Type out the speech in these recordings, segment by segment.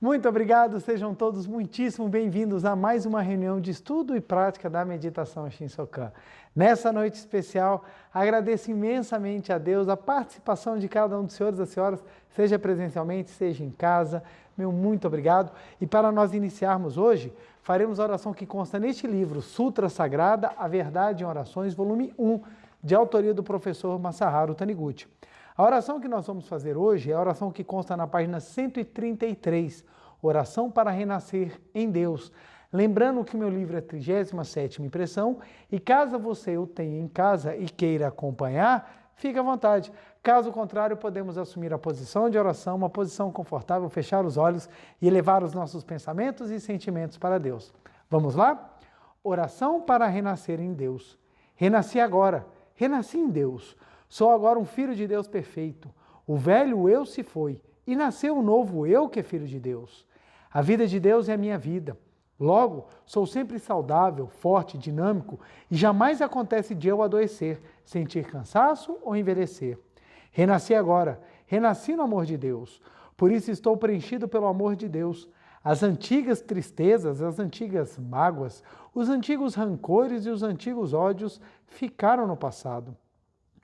Muito obrigado, sejam todos muitíssimo bem-vindos a mais uma reunião de estudo e prática da meditação Shinsokan. Nessa noite especial, agradeço imensamente a Deus a participação de cada um dos senhores e das senhoras, seja presencialmente, seja em casa. Meu muito obrigado. E para nós iniciarmos hoje, faremos a oração que consta neste livro, Sutra Sagrada, A Verdade em Orações, volume 1, de autoria do professor Masaharu Taniguchi. A oração que nós vamos fazer hoje é a oração que consta na página 133, Oração para Renascer em Deus. Lembrando que o meu livro é a 37ª impressão e caso você o tenha em casa e queira acompanhar, fique à vontade. Caso contrário, podemos assumir a posição de oração, uma posição confortável, fechar os olhos e elevar os nossos pensamentos e sentimentos para Deus. Vamos lá? Oração para renascer em Deus. Renasci agora, renasci em Deus. Sou agora um filho de Deus perfeito. O velho eu se foi e nasceu o novo eu que é filho de Deus. A vida de Deus é a minha vida. Logo, sou sempre saudável, forte, dinâmico e jamais acontece de eu adoecer, sentir cansaço ou envelhecer. Renasci agora, renasci no amor de Deus. Por isso estou preenchido pelo amor de Deus. As antigas tristezas, as antigas mágoas, os antigos rancores e os antigos ódios ficaram no passado.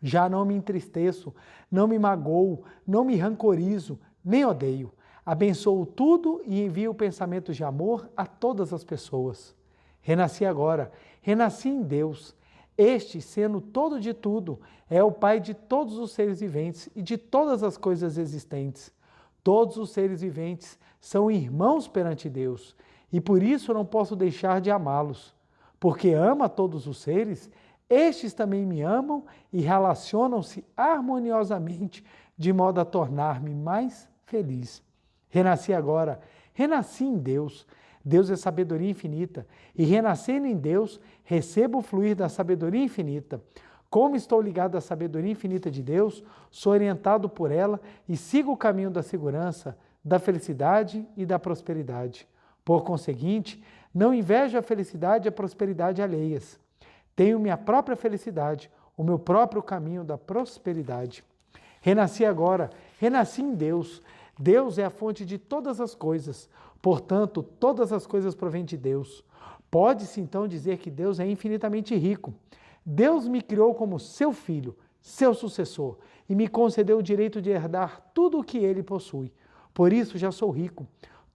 Já não me entristeço, não me magoo, não me rancorizo, nem odeio. Abençoo tudo e envio pensamentos de amor a todas as pessoas. Renasci agora, renasci em Deus. Este, sendo todo de tudo, é o Pai de todos os seres viventes e de todas as coisas existentes. Todos os seres viventes são irmãos perante Deus e por isso não posso deixar de amá-los. Porque ama todos os seres, estes também me amam e relacionam-se harmoniosamente de modo a tornar-me mais feliz. Renasci agora, renasci em Deus. Deus é sabedoria infinita e renascendo em Deus, recebo o fluir da sabedoria infinita. Como estou ligado à sabedoria infinita de Deus, sou orientado por ela e sigo o caminho da segurança, da felicidade e da prosperidade. Por conseguinte, não invejo a felicidade e a prosperidade alheias. Tenho minha própria felicidade, o meu próprio caminho da prosperidade. Renasci agora, renasci em Deus. Deus é a fonte de todas as coisas, portanto, todas as coisas provêm de Deus. Pode-se então dizer que Deus é infinitamente rico. Deus me criou como seu filho, seu sucessor, e me concedeu o direito de herdar tudo o que ele possui. Por isso já sou rico.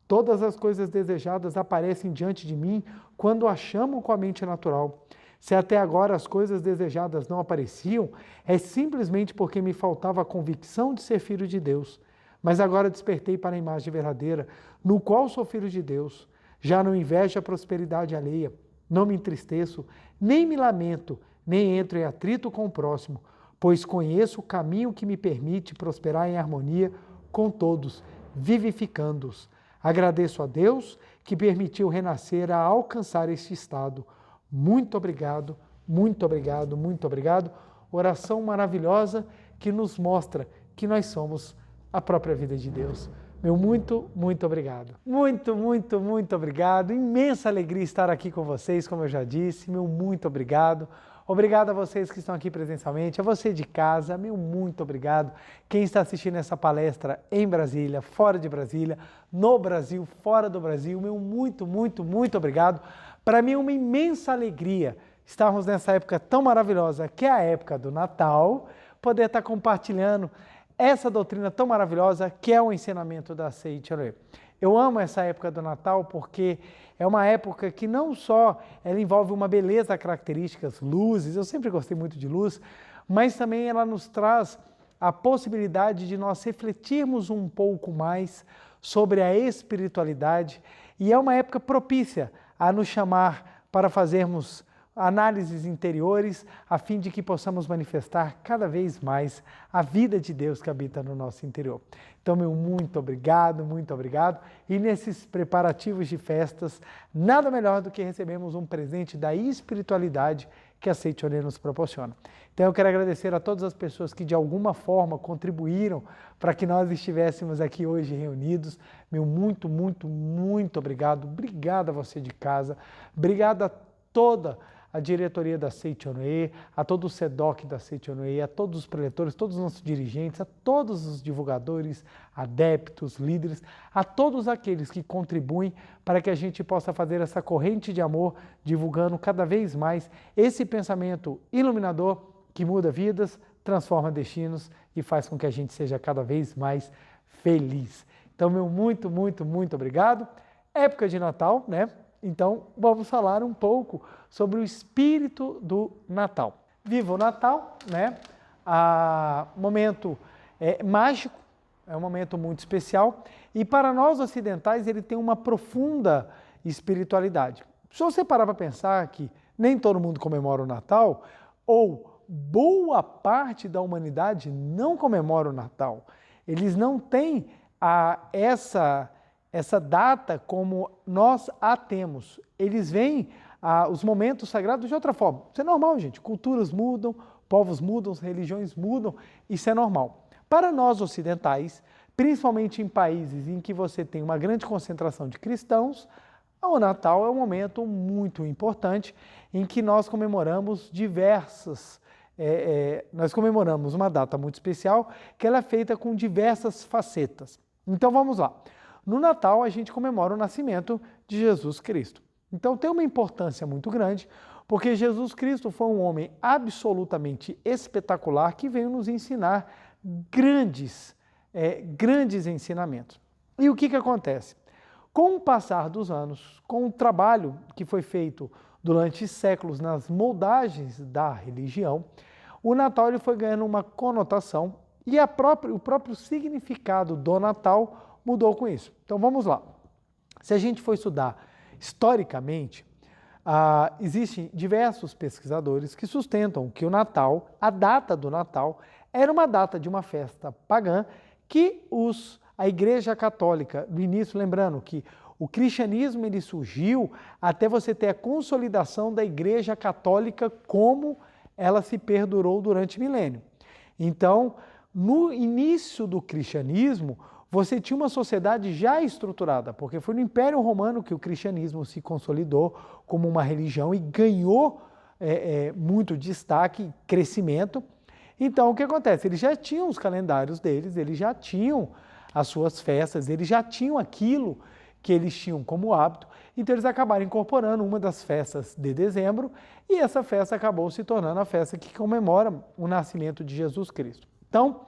Todas as coisas desejadas aparecem diante de mim quando as chamo com a mente natural. Se até agora as coisas desejadas não apareciam, é simplesmente porque me faltava a convicção de ser filho de Deus. Mas agora despertei para a imagem verdadeira, no qual sou filho de Deus. Já não invejo a prosperidade alheia, não me entristeço, nem me lamento, nem entro em atrito com o próximo, pois conheço o caminho que me permite prosperar em harmonia com todos, vivificando-os. Agradeço a Deus que permitiu renascer a alcançar este estado. Muito obrigado, muito obrigado, muito obrigado. Oração maravilhosa que nos mostra que nós somos a própria vida de Deus. Meu muito, muito obrigado. Muito, muito, muito obrigado. Imensa alegria estar aqui com vocês, como eu já disse. Meu muito obrigado. Obrigado a vocês que estão aqui presencialmente, a você de casa, meu muito obrigado. Quem está assistindo essa palestra em Brasília, fora de Brasília, no Brasil, fora do Brasil, meu muito, muito, muito obrigado. Para mim é uma imensa alegria estarmos nessa época tão maravilhosa, que é a época do Natal, poder estar compartilhando essa doutrina tão maravilhosa que é o ensinamento da Seiichiro. Eu amo essa época do Natal porque é uma época que não só ela envolve uma beleza, características, luzes, eu sempre gostei muito de luz, mas também ela nos traz a possibilidade de nós refletirmos um pouco mais sobre a espiritualidade e é uma época propícia a nos chamar para fazermos análises interiores, a fim de que possamos manifestar cada vez mais a vida de Deus que habita no nosso interior. Então, meu muito obrigado, muito obrigado. E nesses preparativos de festas, nada melhor do que recebermos um presente da espiritualidade que a Seiichiro nos proporciona. Então, eu quero agradecer a todas as pessoas que de alguma forma contribuíram para que nós estivéssemos aqui hoje reunidos. Meu muito, muito, muito obrigado. Obrigado a você de casa. Obrigado a toda a diretoria da Seichonoe, a todo o SEDOC da Seichonoe, a todos os preletores, todos os nossos dirigentes, a todos os divulgadores, adeptos, líderes, a todos aqueles que contribuem para que a gente possa fazer essa corrente de amor, divulgando cada vez mais esse pensamento iluminador que muda vidas, transforma destinos e faz com que a gente seja cada vez mais feliz. Então, meu muito, muito, muito obrigado. Época de Natal, né? Então, vamos falar um pouco sobre o espírito do Natal. Viva o Natal, né? Momento mágico, é um momento muito especial e para nós ocidentais ele tem uma profunda espiritualidade. Se você parar para pensar que nem todo mundo comemora o Natal, ou boa parte da humanidade não comemora o Natal, eles não têm essa data como nós a temos. Eles veem os momentos sagrados de outra forma. Isso é normal, gente. Culturas mudam, povos mudam, religiões mudam, isso é normal. Para nós ocidentais, principalmente em países em que você tem uma grande concentração de cristãos, o Natal é um momento muito importante em que nós comemoramos nós comemoramos uma data muito especial que ela é feita com diversas facetas. Então vamos lá. No Natal a gente comemora o nascimento de Jesus Cristo. Então tem uma importância muito grande, porque Jesus Cristo foi um homem absolutamente espetacular que veio nos ensinar grandes ensinamentos. E o que acontece? Com o passar dos anos, com o trabalho que foi feito durante séculos nas moldagens da religião, o Natal ele foi ganhando uma conotação e o próprio significado do Natal mudou com isso. Então vamos lá. Se a gente for estudar historicamente, existem diversos pesquisadores que sustentam que o Natal, a data do Natal, era uma data de uma festa pagã que a Igreja Católica, no início, lembrando que o cristianismo ele surgiu até você ter a consolidação da Igreja Católica como ela se perdurou durante milênio. Então, no início do cristianismo, você tinha uma sociedade já estruturada, porque foi no Império Romano que o cristianismo se consolidou como uma religião e ganhou muito destaque, crescimento. Então, o que acontece? Eles já tinham os calendários deles, eles já tinham as suas festas, eles já tinham aquilo que eles tinham como hábito, então eles acabaram incorporando uma das festas de dezembro e essa festa acabou se tornando a festa que comemora o nascimento de Jesus Cristo. Então,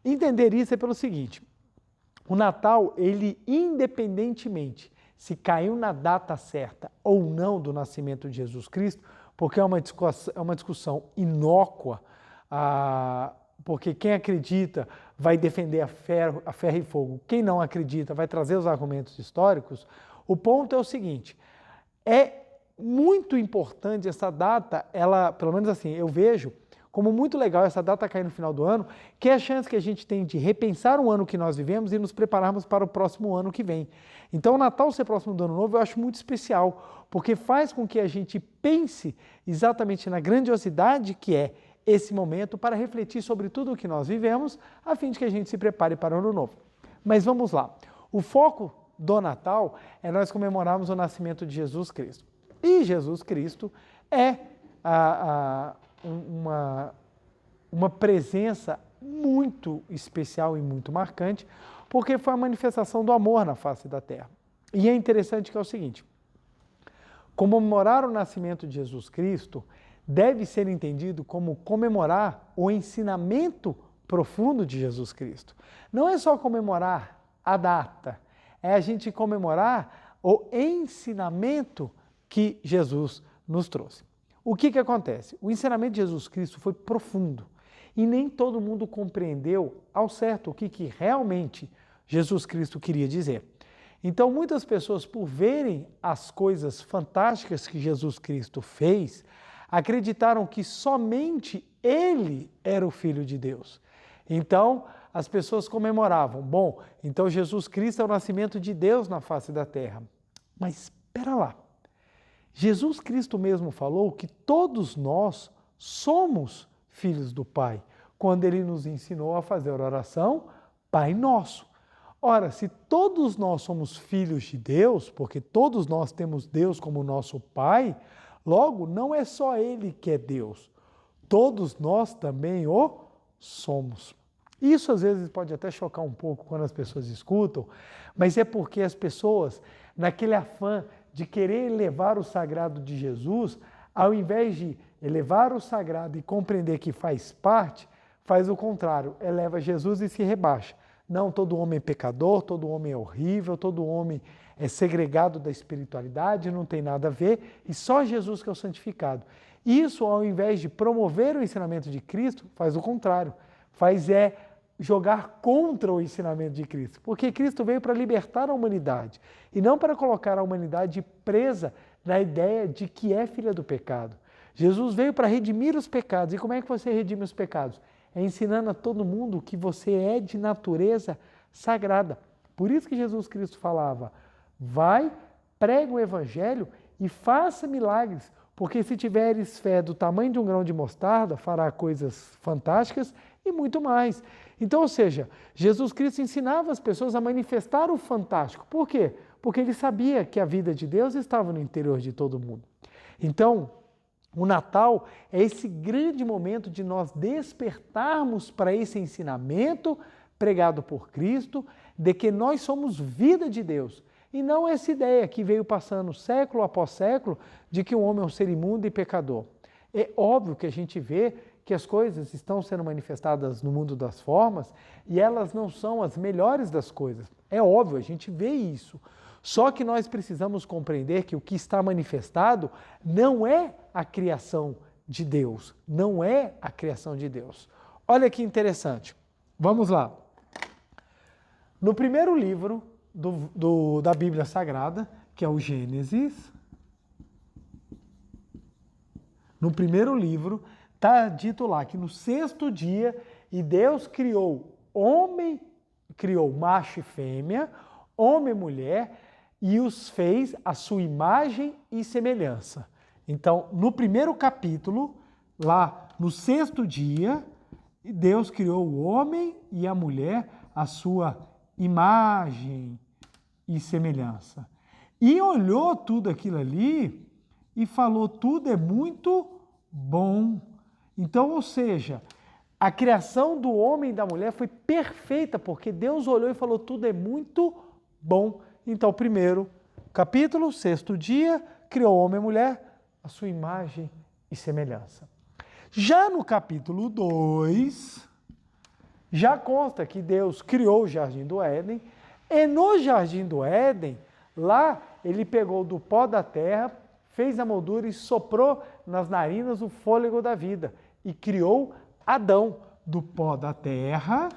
entender isso é pelo seguinte, o Natal, ele independentemente se caiu na data certa ou não do nascimento de Jesus Cristo, porque é uma discussão inócua, porque quem acredita vai defender a ferro e fogo, quem não acredita vai trazer os argumentos históricos, o ponto é o seguinte, é muito importante essa data, pelo menos assim, eu vejo como muito legal essa data cair no final do ano, que é a chance que a gente tem de repensar o ano que nós vivemos e nos prepararmos para o próximo ano que vem. Então o Natal ser próximo do Ano Novo eu acho muito especial, porque faz com que a gente pense exatamente na grandiosidade que é esse momento para refletir sobre tudo o que nós vivemos, a fim de que a gente se prepare para o Ano Novo. Mas vamos lá. O foco do Natal é nós comemorarmos o nascimento de Jesus Cristo. E Jesus Cristo é uma presença muito especial e muito marcante, porque foi a manifestação do amor na face da terra. E é interessante que é o seguinte, comemorar o nascimento de Jesus Cristo deve ser entendido como comemorar o ensinamento profundo de Jesus Cristo. Não é só comemorar a data, é a gente comemorar o ensinamento que Jesus nos trouxe. O que acontece? O ensinamento de Jesus Cristo foi profundo e nem todo mundo compreendeu ao certo o que realmente Jesus Cristo queria dizer. Então, muitas pessoas, por verem as coisas fantásticas que Jesus Cristo fez, acreditaram que somente Ele era o Filho de Deus. Então, as pessoas comemoravam, bom, então Jesus Cristo é o nascimento de Deus na face da terra. Mas espera lá, Jesus Cristo mesmo falou que todos nós somos filhos do Pai, quando Ele nos ensinou a fazer a oração Pai Nosso. Ora, se todos nós somos filhos de Deus, porque todos nós temos Deus como nosso Pai, Logo, não é só ele que é Deus, todos nós também o somos. Isso às vezes pode até chocar um pouco quando as pessoas escutam, mas é porque as pessoas, naquele afã de querer elevar o sagrado de Jesus, ao invés de elevar o sagrado e compreender que faz parte, faz o contrário, eleva Jesus e se rebaixa. Não, todo homem é pecador, todo homem é horrível, todo homem é segregado da espiritualidade, não tem nada a ver, e só Jesus que é o santificado. Isso, ao invés de promover o ensinamento de Cristo, faz o contrário, faz jogar contra o ensinamento de Cristo, porque Cristo veio para libertar a humanidade e não para colocar a humanidade presa na ideia de que é filha do pecado. Jesus veio para redimir os pecados. E como é que você redime os pecados? É ensinando a todo mundo que você é de natureza sagrada. Por isso que Jesus Cristo falava, vai, prega o evangelho e faça milagres, porque se tiveres fé do tamanho de um grão de mostarda, fará coisas fantásticas e muito mais. Então, ou seja, Jesus Cristo ensinava as pessoas a manifestar o fantástico. Por quê? Porque ele sabia que a vida de Deus estava no interior de todo mundo. Então, o Natal é esse grande momento de nós despertarmos para esse ensinamento pregado por Cristo, de que nós somos vida de Deus. E não essa ideia que veio passando século após século de que o homem é um ser imundo e pecador. É óbvio que a gente vê que as coisas estão sendo manifestadas no mundo das formas e elas não são as melhores das coisas. É óbvio, a gente vê isso. Só que nós precisamos compreender que o que está manifestado não é a criação de Deus, não é a criação de Deus. Olha que interessante. Vamos lá. No primeiro livro da Bíblia Sagrada, que é o Gênesis, no primeiro livro, está dito lá que no sexto dia, e Deus criou macho e fêmea, homem e mulher, e os fez à sua imagem e semelhança. Então, no primeiro capítulo, lá no sexto dia, Deus criou o homem e a mulher à sua imagem e semelhança. E olhou tudo aquilo ali e falou, tudo é muito bom. Então, ou seja, a criação do homem e da mulher foi perfeita, porque Deus olhou e falou, tudo é muito bom. Então, primeiro capítulo, sexto dia, criou homem e mulher, a sua imagem e semelhança. Já no capítulo 2, já consta que Deus criou o Jardim do Éden, e no Jardim do Éden, lá ele pegou do pó da terra, fez a moldura e soprou nas narinas o fôlego da vida, e criou Adão do pó da terra,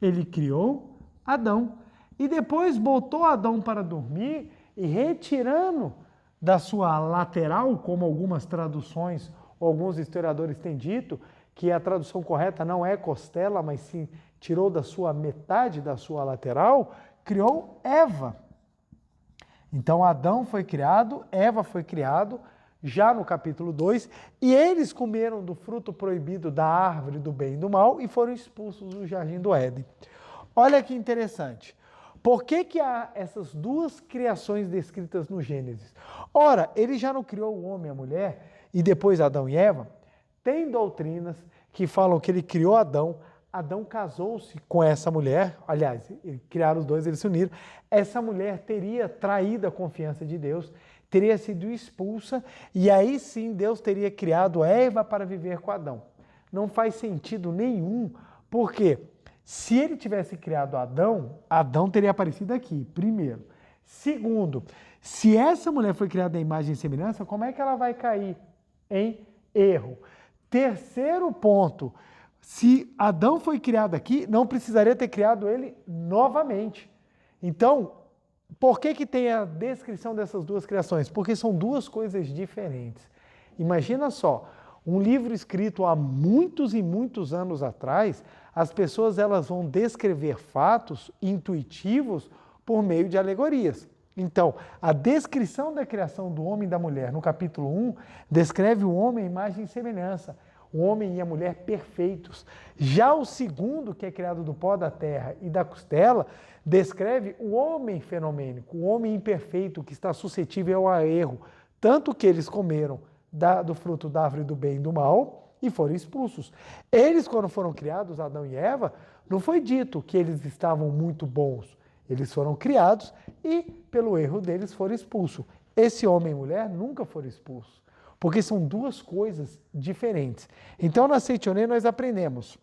ele criou Adão. E depois botou Adão para dormir e retirando da sua lateral, como algumas traduções, ou alguns historiadores têm dito, que a tradução correta não é costela, mas sim tirou da sua metade da sua lateral, criou Eva. Então Adão foi criado, Eva foi criado, já no capítulo 2, e eles comeram do fruto proibido da árvore do bem e do mal e foram expulsos do Jardim do Éden. Olha que interessante. Por que há essas duas criações descritas no Gênesis? Ora, ele já não criou o homem e a mulher, e depois Adão e Eva? Tem doutrinas que falam que ele criou Adão, Adão casou-se com essa mulher, aliás, criaram os dois, eles se uniram, essa mulher teria traído a confiança de Deus, teria sido expulsa, e aí sim Deus teria criado Eva para viver com Adão. Não faz sentido nenhum, porque se ele tivesse criado Adão, Adão teria aparecido aqui, primeiro. Segundo, se essa mulher foi criada em imagem e semelhança, como é que ela vai cair em erro? Terceiro ponto, se Adão foi criado aqui, não precisaria ter criado ele novamente. Então, por que tem a descrição dessas duas criações? Porque são duas coisas diferentes. Imagina só, um livro escrito há muitos e muitos anos atrás, as pessoas elas vão descrever fatos intuitivos por meio de alegorias. Então, a descrição da criação do homem e da mulher no capítulo 1 descreve o homem à imagem e semelhança. o homem e a mulher perfeitos. Já o segundo, que é criado do pó da terra e da costela, descreve o homem fenomênico, o homem imperfeito que está suscetível ao erro, tanto que eles comeram do fruto da árvore do bem e do mal e foram expulsos. Eles, quando foram criados, Adão e Eva, não foi dito que eles estavam muito bons. Eles foram criados e, pelo erro deles, foram expulsos. Esse homem e mulher nunca foram expulsos, porque são duas coisas diferentes. Então, na Seitonê, nós aprendemos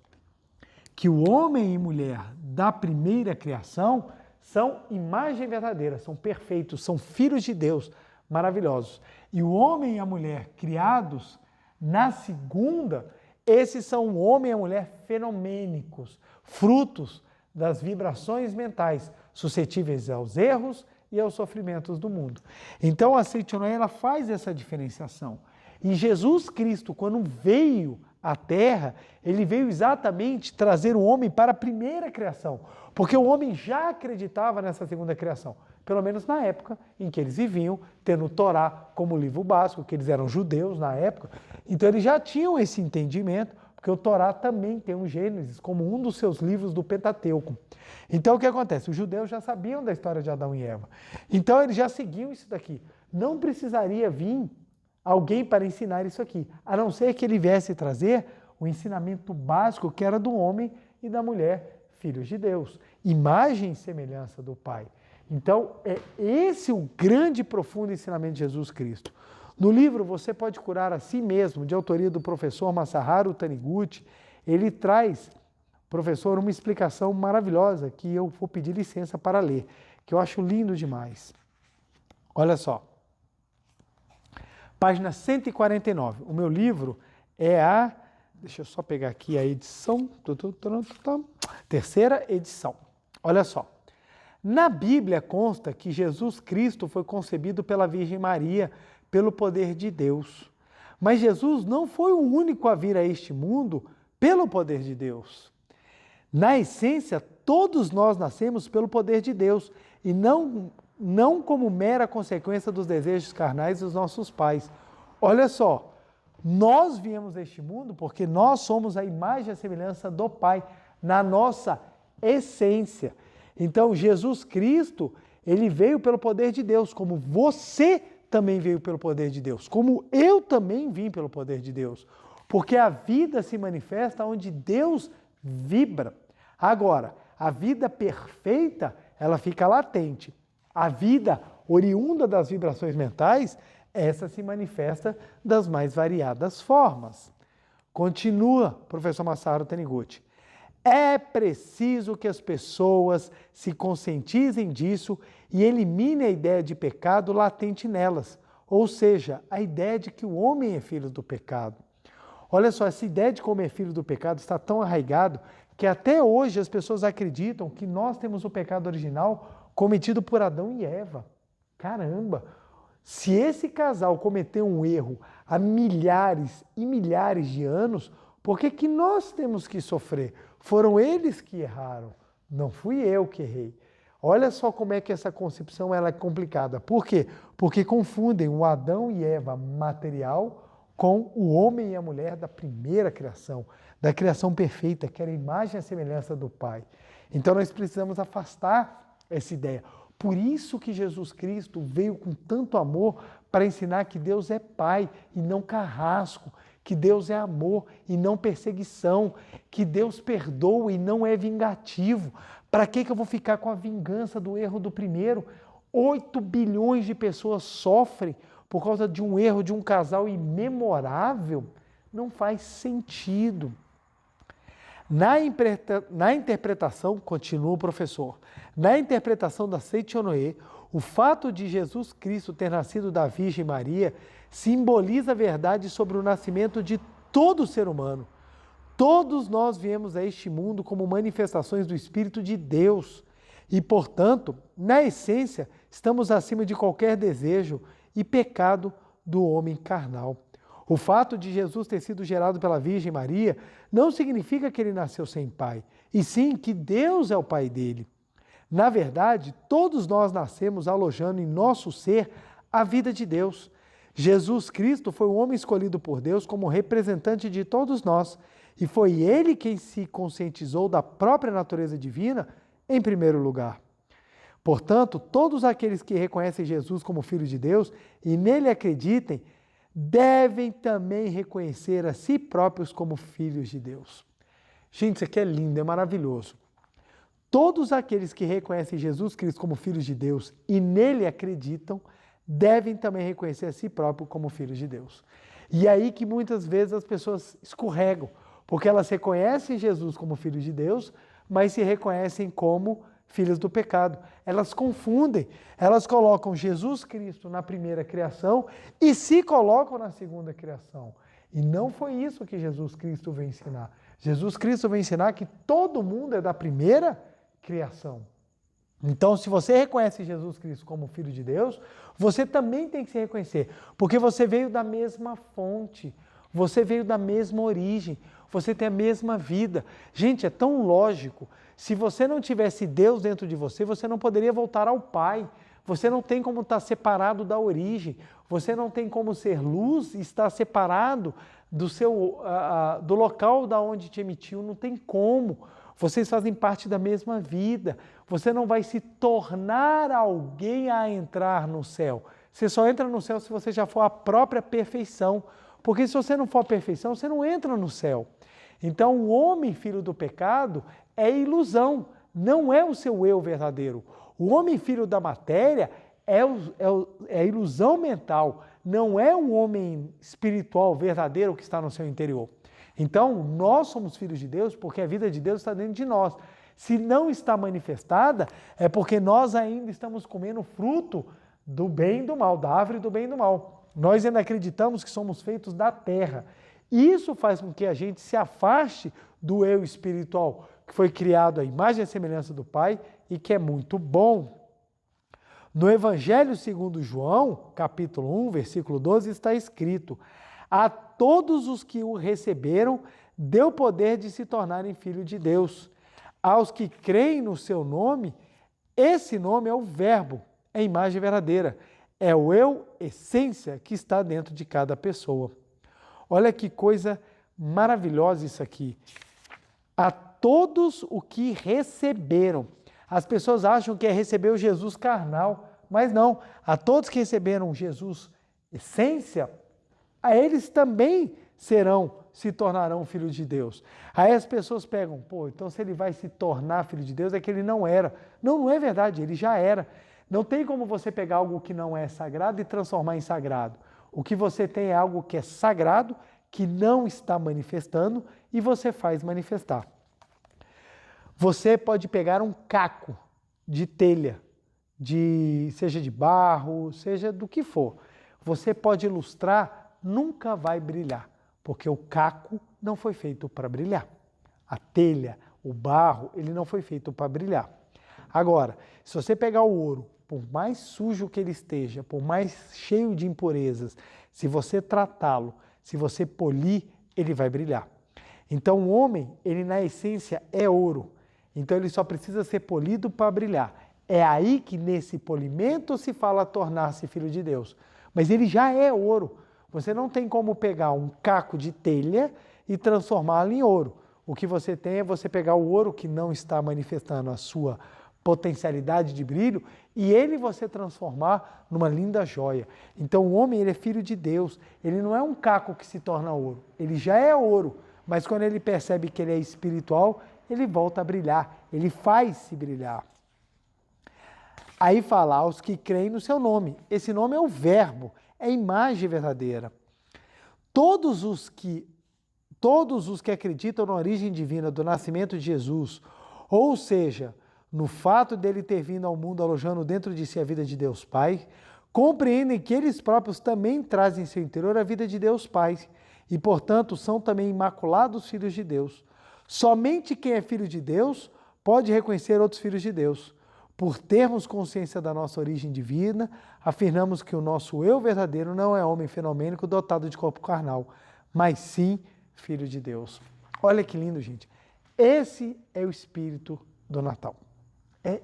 que o homem e mulher da primeira criação são imagem verdadeira, são perfeitos, são filhos de Deus, maravilhosos. E o homem e a mulher criados na segunda, esses são o homem e a mulher fenomênicos, frutos das vibrações mentais, suscetíveis aos erros e aos sofrimentos do mundo. Então a Seitonê, ela faz essa diferenciação. E Jesus Cristo, quando veio à Terra, ele veio exatamente trazer o homem para a primeira criação, porque o homem já acreditava nessa segunda criação, pelo menos na época em que eles viviam, tendo o Torá como livro básico, que eles eram judeus na época, então eles já tinham esse entendimento, porque o Torá também tem um Gênesis como um dos seus livros do Pentateuco. Então o que acontece? Os judeus já sabiam da história de Adão e Eva, então eles já seguiam isso daqui. Não precisaria vir alguém para ensinar isso aqui, a não ser que ele viesse trazer o ensinamento básico que era do homem e da mulher, filhos de Deus, imagem e semelhança do Pai. Então, é esse o grande e profundo ensinamento de Jesus Cristo. No livro Você Pode Curar a Si Mesmo, de autoria do professor Masaharu Taniguchi, ele traz, professor, uma explicação maravilhosa que eu vou pedir licença para ler, que eu acho lindo demais. Olha só. Página 149. O meu livro é deixa eu só pegar aqui a edição, terceira edição. Olha só. Na Bíblia consta que Jesus Cristo foi concebido pela Virgem Maria pelo poder de Deus. Mas Jesus não foi o único a vir a este mundo pelo poder de Deus. Na essência, todos nós nascemos pelo poder de Deus e não como mera consequência dos desejos carnais dos nossos pais. Olha só, nós viemos a este mundo porque nós somos a imagem e a semelhança do Pai, na nossa essência. Então, Jesus Cristo, ele veio pelo poder de Deus, como você também veio pelo poder de Deus, como eu também vim pelo poder de Deus, porque a vida se manifesta onde Deus vibra. Agora, a vida perfeita, ela fica latente. A vida oriunda das vibrações mentais, essa se manifesta das mais variadas formas. Continua, professor Masaharu Taniguchi. É preciso que as pessoas se conscientizem disso e eliminem a ideia de pecado latente nelas, ou seja, a ideia de que o homem é filho do pecado. Olha só, essa ideia de que o homem é filho do pecado está tão arraigado que até hoje as pessoas acreditam que nós temos o pecado original cometido por Adão e Eva. Caramba! Se esse casal cometeu um erro há milhares e milhares de anos, por que que nós temos que sofrer? Foram eles que erraram, não fui eu que errei. Olha só como é que essa concepção ela é complicada. Por quê? Porque confundem o Adão e Eva material com o homem e a mulher da primeira criação, da criação perfeita, que era a imagem e a semelhança do Pai. Então nós precisamos afastar essa ideia. Por isso que Jesus Cristo veio com tanto amor para ensinar que Deus é Pai e não carrasco, que Deus é amor e não perseguição, que Deus perdoa e não é vingativo. Para que eu vou ficar com a vingança do erro do primeiro? 8 bilhões de pessoas sofrem por causa de um erro de um casal imemorável? Não faz sentido. Na interpretação, continua o professor, na interpretação da Seitonê, o fato de Jesus Cristo ter nascido da Virgem Maria simboliza a verdade sobre o nascimento de todo ser humano. Todos nós viemos a este mundo como manifestações do Espírito de Deus e, portanto, na essência, estamos acima de qualquer desejo e pecado do homem carnal. O fato de Jesus ter sido gerado pela Virgem Maria não significa que ele nasceu sem pai, e sim que Deus é o pai dele. Na verdade, todos nós nascemos alojando em nosso ser a vida de Deus. Jesus Cristo foi o homem escolhido por Deus como representante de todos nós, e foi ele quem se conscientizou da própria natureza divina em primeiro lugar. Portanto, todos aqueles que reconhecem Jesus como Filho de Deus e nele acreditem, devem também reconhecer a si próprios como filhos de Deus. Gente, isso aqui é lindo, é maravilhoso. Todos aqueles que reconhecem Jesus Cristo como filhos de Deus e nele acreditam, devem também reconhecer a si próprio como filhos de Deus. E é aí que muitas vezes as pessoas escorregam, porque elas reconhecem Jesus como filho de Deus, mas se reconhecem como filhos do pecado. Elas confundem, elas colocam Jesus Cristo na primeira criação e se colocam na segunda criação. E não foi isso que Jesus Cristo veio ensinar. Jesus Cristo veio ensinar que todo mundo é da primeira criação. Então, se você reconhece Jesus Cristo como Filho de Deus, você também tem que se reconhecer, porque você veio da mesma fonte, você veio da mesma origem, você tem a mesma vida. Gente, é tão lógico. Se você não tivesse Deus dentro de você, você não poderia voltar ao Pai. Você não tem como estar separado da origem. Você não tem como ser luz e estar separado do local da onde te emitiu. Não tem como. Vocês fazem parte da mesma vida. Você não vai se tornar alguém a entrar no céu. Você só entra no céu se você já for a própria perfeição. Porque se você não for a perfeição, você não entra no céu. Então, o homem filho do pecado é ilusão, não é o seu eu verdadeiro. O homem filho da matéria é ilusão mental, não é o homem espiritual verdadeiro que está no seu interior. Então, nós somos filhos de Deus porque a vida de Deus está dentro de nós. Se não está manifestada, é porque nós ainda estamos comendo fruto do bem e do mal, da árvore do bem e do mal. Nós ainda acreditamos que somos feitos da terra. Isso faz com que a gente se afaste do eu espiritual, que foi criado à imagem e semelhança do Pai e que é muito bom. No Evangelho segundo João, capítulo 1, versículo 12, está escrito: a todos os que o receberam, deu poder de se tornarem filhos de Deus. Aos que creem no seu nome, esse nome é o Verbo, é a imagem verdadeira, é o eu, essência, que está dentro de cada pessoa. Olha que coisa maravilhosa isso aqui. A todos o que receberam. As pessoas acham que é receber o Jesus carnal, mas não. A todos que receberam Jesus essência, a eles também se tornarão filhos de Deus. Aí as pessoas pegam, então se ele vai se tornar filho de Deus é que ele não era. Não, não é verdade, ele já era. Não tem como você pegar algo que não é sagrado e transformar em sagrado. O que você tem é algo que é sagrado, que não está manifestando e você faz manifestar. Você pode pegar um caco de telha, seja de barro, seja do que for. Você pode ilustrar, nunca vai brilhar, porque o caco não foi feito para brilhar. A telha, o barro, ele não foi feito para brilhar. Agora, se você pegar o ouro, por mais sujo que ele esteja, por mais cheio de impurezas, se você tratá-lo, se você polir, ele vai brilhar. Então o homem, ele na essência é ouro. Então ele só precisa ser polido para brilhar. É aí que nesse polimento se fala tornar-se filho de Deus. Mas ele já é ouro. Você não tem como pegar um caco de telha e transformá-lo em ouro. O que você tem é você pegar o ouro que não está manifestando a sua potencialidade de brilho e ele você transformar numa linda joia. Então o homem, ele é filho de Deus, ele não é um caco que se torna ouro, ele já é ouro, mas quando ele percebe que ele é espiritual, ele volta a brilhar, ele faz-se brilhar. Aí fala, aos que creem no seu nome, esse nome é o Verbo, é a imagem verdadeira. Todos os que acreditam na origem divina do nascimento de Jesus, ou seja, no fato dele ter vindo ao mundo alojando dentro de si a vida de Deus Pai, compreendem que eles próprios também trazem em seu interior a vida de Deus Pai e, portanto, são também imaculados filhos de Deus. Somente quem é filho de Deus pode reconhecer outros filhos de Deus. Por termos consciência da nossa origem divina, afirmamos que o nosso eu verdadeiro não é homem fenomênico dotado de corpo carnal, mas sim filho de Deus. Olha que lindo, gente. Esse é o espírito do Natal.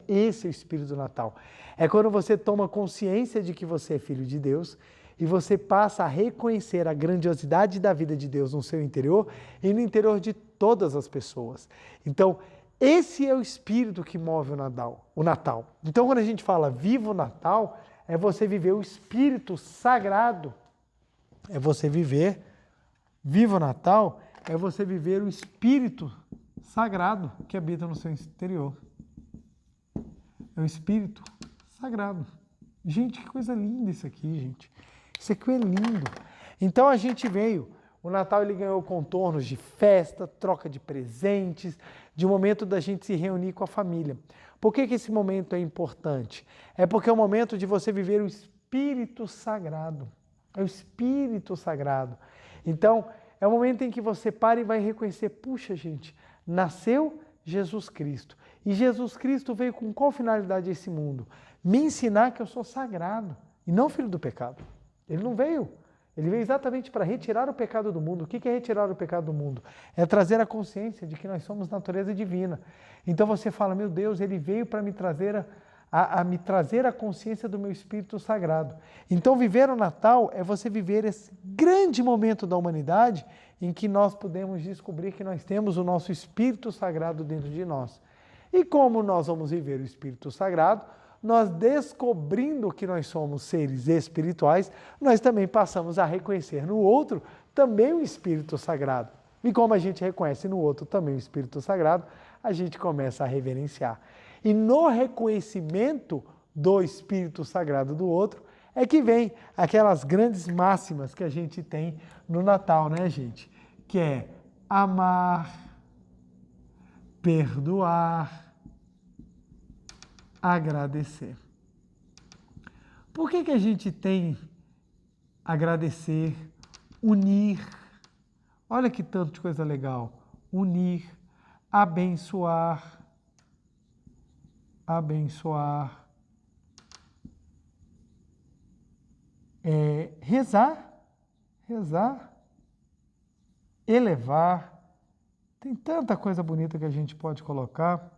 Esse é o espírito do Natal. É quando você toma consciência de que você é filho de Deus e você passa a reconhecer a grandiosidade da vida de Deus no seu interior e no interior de todas as pessoas. Então, esse é o espírito que move o Natal. Então, quando a gente fala viva o Natal, é você viver o espírito sagrado. É você viver, viva o Natal, é você viver o espírito sagrado que habita no seu interior. É o espírito sagrado. Gente, que coisa linda isso aqui, gente. Isso aqui é lindo. Então a gente veio, o Natal ele ganhou contornos de festa, troca de presentes, de um momento da gente se reunir com a família. Por que esse momento é importante? É porque é o momento de você viver o espírito sagrado. É o espírito sagrado. Então, é o momento em que você para e vai reconhecer, puxa gente, nasceu Jesus Cristo. E Jesus Cristo veio com qual finalidade a esse mundo? Me ensinar que eu sou sagrado e não filho do pecado. Ele não veio. Ele veio exatamente para retirar o pecado do mundo. O que é retirar o pecado do mundo? É trazer a consciência de que nós somos natureza divina. Então você fala, meu Deus, ele veio para me trazer me trazer a consciência do meu espírito sagrado. Então viver o Natal é você viver esse grande momento da humanidade em que nós podemos descobrir que nós temos o nosso espírito sagrado dentro de nós. E como nós vamos viver o espírito sagrado? Nós descobrindo que nós somos seres espirituais, nós também passamos a reconhecer no outro também o Espírito Sagrado. E como a gente reconhece no outro também o Espírito Sagrado, a gente começa a reverenciar. E no reconhecimento do Espírito Sagrado do outro, é que vem aquelas grandes máximas que a gente tem no Natal, né, gente? Que é amar, perdoar, agradecer. Por que a gente tem agradecer, unir? Olha que tanto de coisa legal. Unir, abençoar, rezar, elevar. Tem tanta coisa bonita que a gente pode colocar.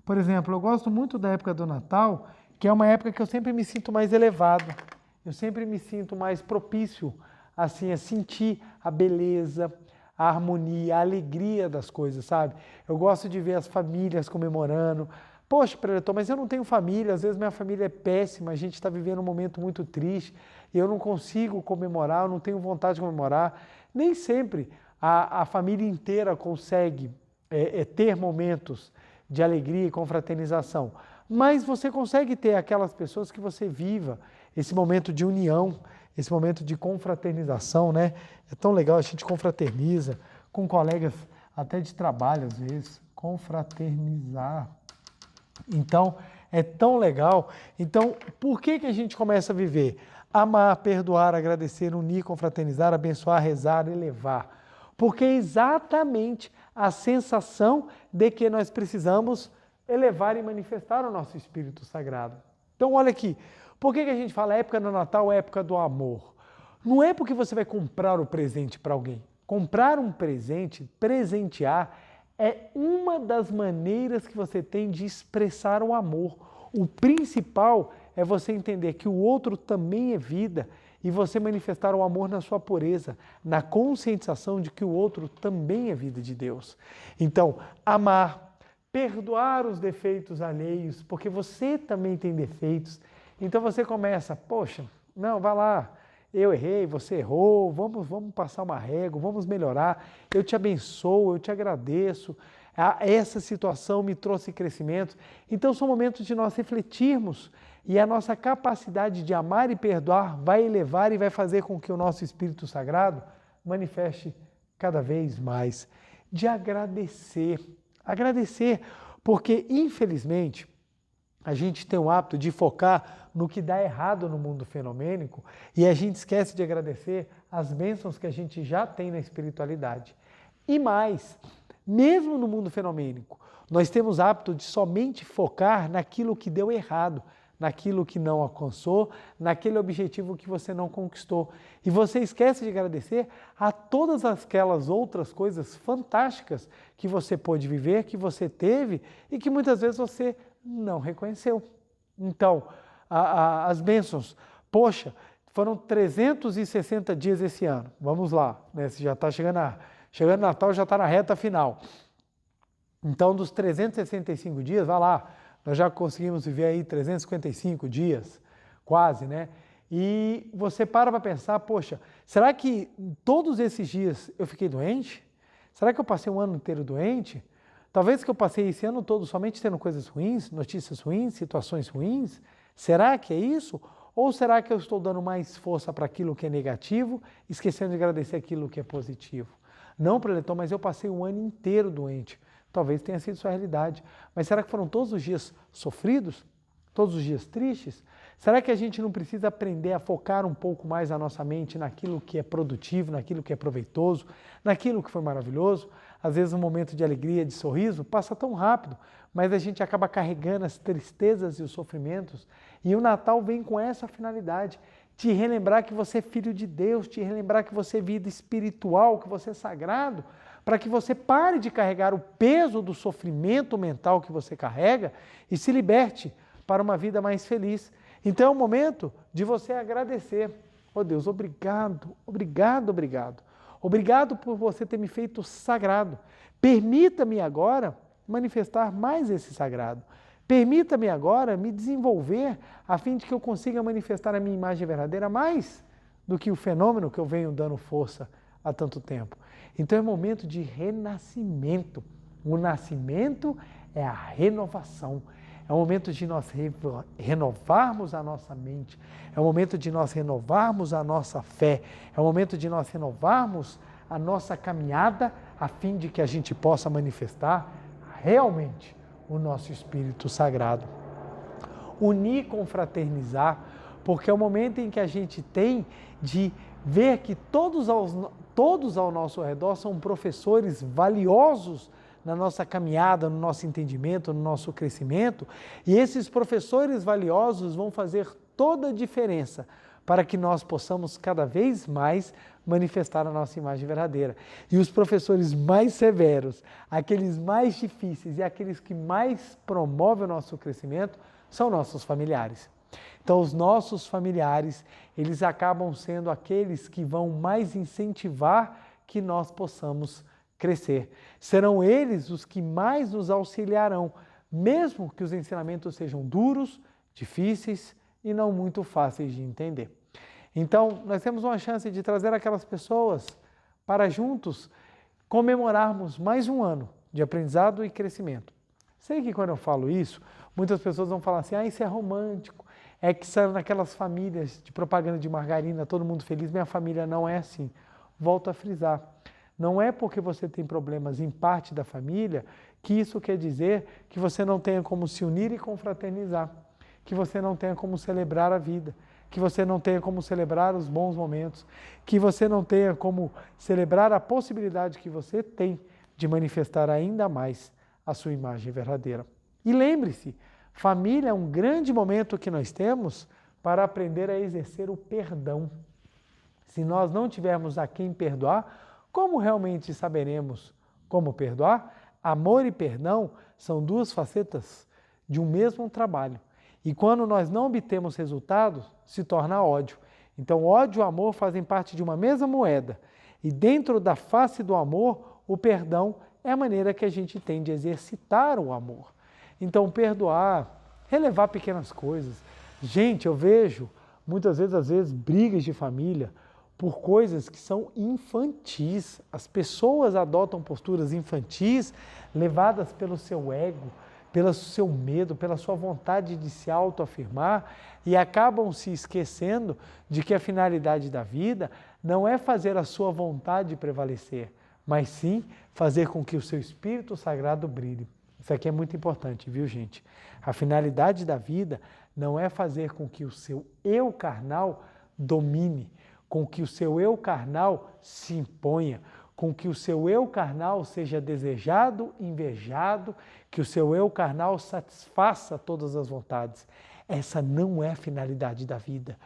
Por exemplo, eu gosto muito da época do Natal, que é uma época que eu sempre me sinto mais elevado, eu sempre me sinto mais propício assim, a sentir a beleza, a harmonia, a alegria das coisas, sabe? Eu gosto de ver as famílias comemorando. Poxa, preletor, mas eu não tenho família, às vezes minha família é péssima, a gente está vivendo um momento muito triste, e eu não consigo comemorar, eu não tenho vontade de comemorar. Nem sempre a família inteira consegue ter momentos de alegria e confraternização. Mas você consegue ter aquelas pessoas que você viva esse momento de união, esse momento de confraternização, né? É tão legal, a gente confraterniza com colegas até de trabalho às vezes, confraternizar. Então, é tão legal. Então, por que a gente começa a viver? Amar, perdoar, agradecer, unir, confraternizar, abençoar, rezar, elevar. Porque é exatamente a sensação de que nós precisamos elevar e manifestar o nosso Espírito Sagrado. Então, olha aqui, por que a gente fala época do Natal, época do amor? Não é porque você vai comprar o presente para alguém. Comprar um presente, presentear, é uma das maneiras que você tem de expressar o amor. O principal é você entender que o outro também é vida e você manifestar o amor na sua pureza, na conscientização de que o outro também é vida de Deus. Então, amar, perdoar os defeitos alheios, porque você também tem defeitos. Então você começa, poxa, não, vai lá, eu errei, você errou, vamos passar uma régua, vamos melhorar, eu te abençoo, eu te agradeço, essa situação me trouxe crescimento. Então são momentos de nós refletirmos e a nossa capacidade de amar e perdoar vai elevar e vai fazer com que o nosso Espírito Sagrado manifeste cada vez mais. De agradecer, porque infelizmente a gente tem o hábito de focar no que dá errado no mundo fenomênico e a gente esquece de agradecer as bênçãos que a gente já tem na espiritualidade. E mais, mesmo no mundo fenomênico, nós temos hábito de somente focar naquilo que deu errado, naquilo que não alcançou, naquele objetivo que você não conquistou. E você esquece de agradecer a todas aquelas outras coisas fantásticas que você pôde viver, que você teve e que muitas vezes você não reconheceu. Então, as bênçãos, poxa, foram 360 dias esse ano. Vamos lá, né? Se já está chegando Natal, já está na reta final. Então, dos 365 dias, vai lá, nós já conseguimos viver aí 355 dias, quase, né? E você para pensar, poxa, será que todos esses dias eu fiquei doente? Será que eu passei um ano inteiro doente? Talvez que eu passei esse ano todo somente tendo coisas ruins, notícias ruins, situações ruins? Será que é isso? Ou será que eu estou dando mais força para aquilo que é negativo, esquecendo de agradecer aquilo que é positivo? Não, preletor, mas eu passei um ano inteiro doente. Talvez tenha sido sua realidade. Mas será que foram todos os dias sofridos? Todos os dias tristes? Será que a gente não precisa aprender a focar um pouco mais a nossa mente naquilo que é produtivo, naquilo que é proveitoso, naquilo que foi maravilhoso? Às vezes um momento de alegria, de sorriso, passa tão rápido, mas a gente acaba carregando as tristezas e os sofrimentos. E o Natal vem com essa finalidade, te relembrar que você é filho de Deus, te relembrar que você é vida espiritual, que você é sagrado, para que você pare de carregar o peso do sofrimento mental que você carrega e se liberte para uma vida mais feliz. Então é o momento de você agradecer. Oh Deus, obrigado, obrigado, obrigado. Obrigado por você ter me feito sagrado. Permita-me agora manifestar mais esse sagrado. Permita-me agora me desenvolver a fim de que eu consiga manifestar a minha imagem verdadeira mais do que o fenômeno que eu venho dando força há tanto tempo. Então é momento de renascimento. O nascimento é a renovação. É o momento de nós renovarmos a nossa mente, é o momento de nós renovarmos a nossa fé, é o momento de nós renovarmos a nossa caminhada a fim de que a gente possa manifestar realmente o nosso Espírito Sagrado. Unir, confraternizar, porque é o momento em que a gente tem de ver que todos ao nosso redor são professores valiosos na nossa caminhada, no nosso entendimento, no nosso crescimento, e esses professores valiosos vão fazer toda a diferença para que nós possamos cada vez mais manifestar a nossa imagem verdadeira. E os professores mais severos, aqueles mais difíceis e aqueles que mais promovem o nosso crescimento, são nossos familiares. Então, os nossos familiares, eles acabam sendo aqueles que vão mais incentivar que nós possamos crescer. Serão eles os que mais nos auxiliarão, mesmo que os ensinamentos sejam duros, difíceis e não muito fáceis de entender. Então, nós temos uma chance de trazer aquelas pessoas para juntos comemorarmos mais um ano de aprendizado e crescimento. Sei que quando eu falo isso, muitas pessoas vão falar assim, isso é romântico, é que saiu naquelas famílias de propaganda de margarina, todo mundo feliz, minha família não é assim. Volto a frisar. Não é porque você tem problemas em parte da família que isso quer dizer que você não tenha como se unir e confraternizar, que você não tenha como celebrar a vida, que você não tenha como celebrar os bons momentos, que você não tenha como celebrar a possibilidade que você tem de manifestar ainda mais a sua imagem verdadeira. E lembre-se, família é um grande momento que nós temos para aprender a exercer o perdão. Se nós não tivermos a quem perdoar, como realmente saberemos como perdoar? Amor e perdão são duas facetas de um mesmo trabalho. E quando nós não obtemos resultados, se torna ódio. Então, ódio e amor fazem parte de uma mesma moeda. E dentro da face do amor, o perdão é a maneira que a gente tem de exercitar o amor. Então, perdoar, relevar pequenas coisas. Gente, eu vejo muitas vezes, às vezes, brigas de família por coisas que são infantis. As pessoas adotam posturas infantis, levadas pelo seu ego, pelo seu medo, pela sua vontade de se autoafirmar e acabam se esquecendo de que a finalidade da vida não é fazer a sua vontade prevalecer, mas sim fazer com que o seu Espírito Sagrado brilhe. Isso aqui é muito importante, viu, gente? A finalidade da vida não é fazer com que o seu eu carnal domine, com que o seu eu carnal se imponha, com que o seu eu carnal seja desejado, invejado, que o seu eu carnal satisfaça todas as vontades. Essa não é a finalidade da vida,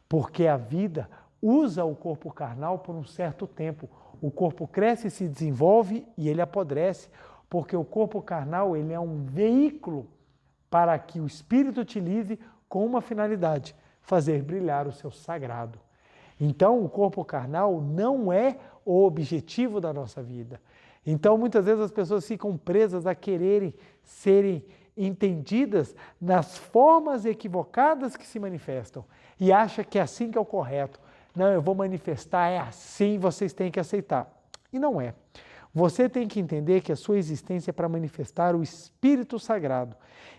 porque a vida usa o corpo carnal por um certo tempo. O corpo cresce e se desenvolve e ele apodrece, porque o corpo carnal ele é um veículo para que o espírito utilize com uma finalidade, fazer brilhar o seu sagrado. Então, o corpo carnal não é o objetivo da nossa vida. Então, muitas vezes as pessoas ficam presas a quererem serem entendidas nas formas equivocadas que se manifestam e acha que é assim que é o correto. Não, eu vou manifestar, é assim, vocês têm que aceitar. E não é. Você tem que entender que a sua existência é para manifestar o Espírito Sagrado.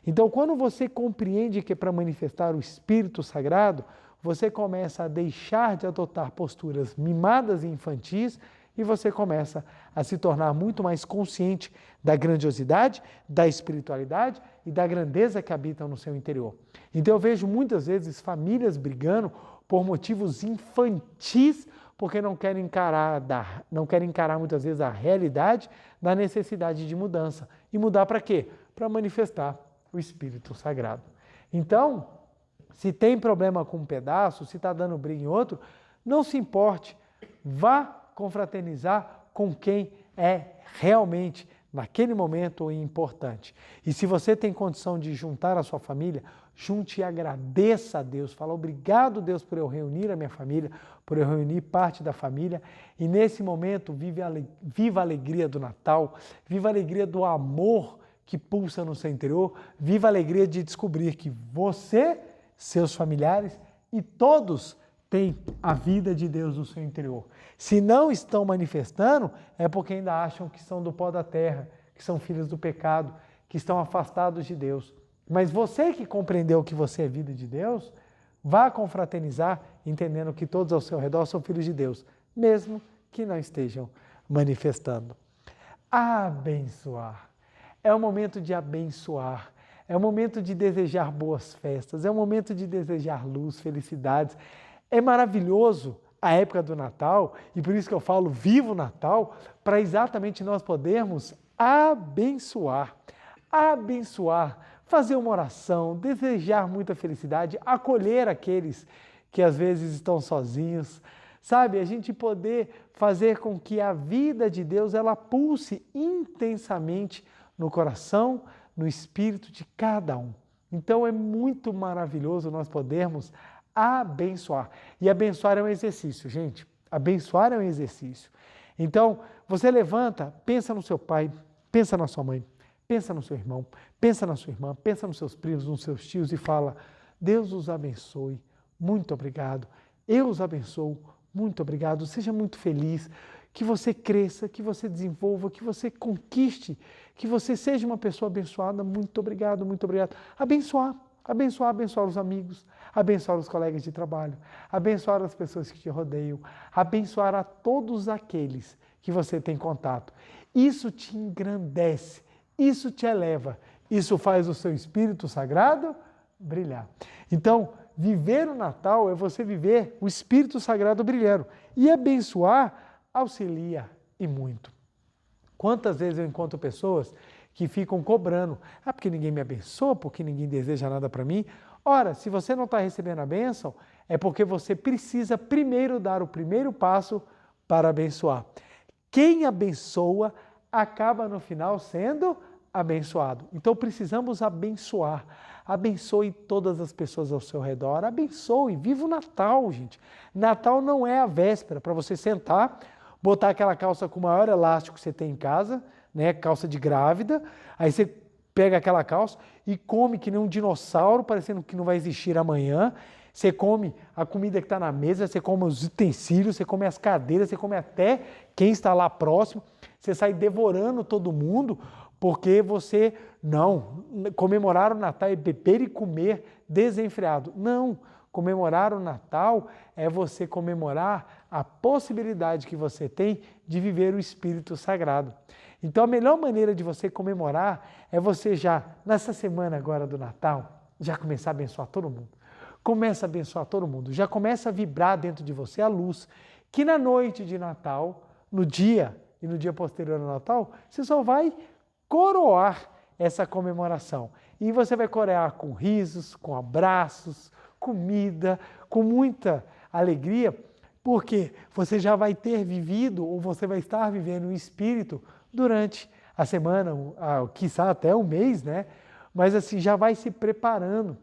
Então, quando você compreende que é para manifestar o Espírito Sagrado, você começa a deixar de adotar posturas mimadas e infantis e você começa a se tornar muito mais consciente da grandiosidade, da espiritualidade e da grandeza que habitam no seu interior. Então eu vejo muitas vezes famílias brigando por motivos infantis, porque não querem encarar muitas vezes a realidade da necessidade de mudança. E mudar para quê? Para manifestar o Espírito Sagrado. Então, se tem problema com um pedaço, se está dando briga em outro, não se importe, vá confraternizar com quem é realmente, naquele momento, importante. E se você tem condição de juntar a sua família, junte e agradeça a Deus. Fala, obrigado, Deus, por eu reunir a minha família, por eu reunir parte da família. E nesse momento, viva a alegria do Natal, viva a alegria do amor que pulsa no seu interior, viva a alegria de descobrir que você, seus familiares e todos têm a vida de Deus no seu interior. Se não estão manifestando, é porque ainda acham que são do pó da terra, que são filhos do pecado, que estão afastados de Deus. Mas você que compreendeu que você é vida de Deus, vá confraternizar, entendendo que todos ao seu redor são filhos de Deus, mesmo que não estejam manifestando. Abençoar. É o momento de abençoar. É o momento de desejar boas festas, é o momento de desejar luz, felicidades. É maravilhoso a época do Natal, e por isso que eu falo viva o Natal, para exatamente nós podermos abençoar. Abençoar, fazer uma oração, desejar muita felicidade, acolher aqueles que às vezes estão sozinhos, sabe? A gente poder fazer com que a vida de Deus ela pulse intensamente no coração, no espírito de cada um. Então é muito maravilhoso nós podermos abençoar. E abençoar é um exercício, gente. Abençoar é um exercício. Então, você levanta, pensa no seu pai, pensa na sua mãe, pensa no seu irmão, pensa na sua irmã, pensa nos seus primos, nos seus tios e fala, Deus os abençoe, muito obrigado. Eu os abençoo, muito obrigado. Seja muito feliz, que você cresça, que você desenvolva, que você conquiste, que você seja uma pessoa abençoada. Muito obrigado, muito obrigado. Abençoar, abençoar, abençoar os amigos, abençoar os colegas de trabalho, abençoar as pessoas que te rodeiam, abençoar a todos aqueles que você tem contato. Isso te engrandece, isso te eleva, isso faz o seu espírito sagrado brilhar. Então, viver o Natal é você viver o espírito sagrado brilhando. E abençoar auxilia e muito. Quantas vezes eu encontro pessoas que ficam cobrando, porque ninguém me abençoa, porque ninguém deseja nada para mim. Ora, se você não está recebendo a bênção, é porque você precisa primeiro dar o primeiro passo para abençoar. Quem abençoa acaba no final sendo abençoado. Então precisamos abençoar. Abençoe todas as pessoas ao seu redor. Abençoe. Viva o Natal, gente. Natal não é a véspera para você sentar, botar aquela calça com o maior elástico que você tem em casa, né, calça de grávida, aí você pega aquela calça e come que nem um dinossauro, parecendo que não vai existir amanhã. Você come a comida que está na mesa, você come os utensílios, você come as cadeiras, você come até quem está lá próximo, você sai devorando todo mundo, porque você não comemorar o Natal é beber e comer desenfreado. Não, comemorar o Natal é você comemorar a possibilidade que você tem de viver o Espírito Sagrado. Então a melhor maneira de você comemorar é você já, nessa semana agora do Natal, já começar a abençoar todo mundo. Começa a abençoar todo mundo, já começa a vibrar dentro de você a luz, que na noite de Natal, no dia e no dia posterior ao Natal, você só vai coroar essa comemoração. E você vai coroar com risos, com abraços, comida, com muita alegria, porque você já vai ter vivido ou você vai estar vivendo o Espírito durante a semana, quiçá até um mês, né? Mas assim, já vai se preparando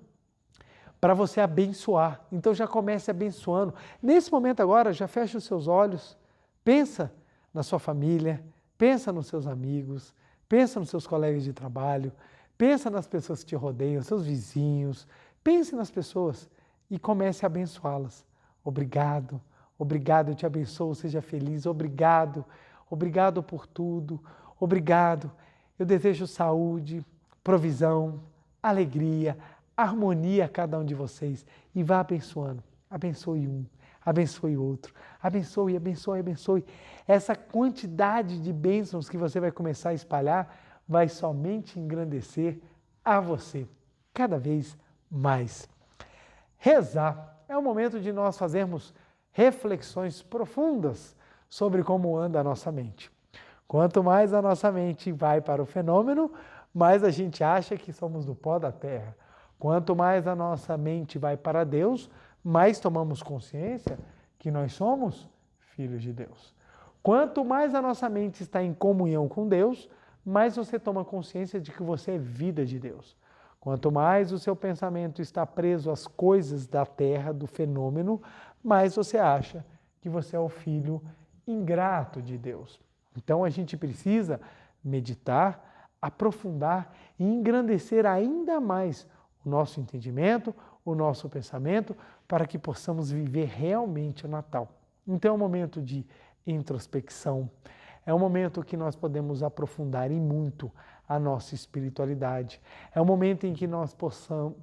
para você abençoar. Então já comece abençoando. Nesse momento agora, já feche os seus olhos, pensa na sua família, pensa nos seus amigos, pensa nos seus colegas de trabalho, pensa nas pessoas que te rodeiam, seus vizinhos, pense nas pessoas e comece a abençoá-las. Obrigado, obrigado, eu te abençoo, seja feliz, obrigado, obrigado por tudo, obrigado. Eu desejo saúde, provisão, alegria, harmonia a cada um de vocês e vá abençoando. Abençoe um, abençoe outro, abençoe, abençoe, abençoe. Essa quantidade de bênçãos que você vai começar a espalhar vai somente engrandecer a você cada vez mais. Rezar é o momento de nós fazermos reflexões profundas sobre como anda a nossa mente. Quanto mais a nossa mente vai para o fenômeno, mais a gente acha que somos do pó da terra. Quanto mais a nossa mente vai para Deus, mais tomamos consciência que nós somos filhos de Deus. Quanto mais a nossa mente está em comunhão com Deus, mais você toma consciência de que você é vida de Deus. Quanto mais o seu pensamento está preso às coisas da terra, do fenômeno, mais você acha que você é o filho ingrato de Deus. Então a gente precisa meditar, aprofundar e engrandecer ainda mais o nosso entendimento, o nosso pensamento, para que possamos viver realmente o Natal. Então é um momento de introspecção, é um momento que nós podemos aprofundar em muito a nossa espiritualidade, é um momento em que nós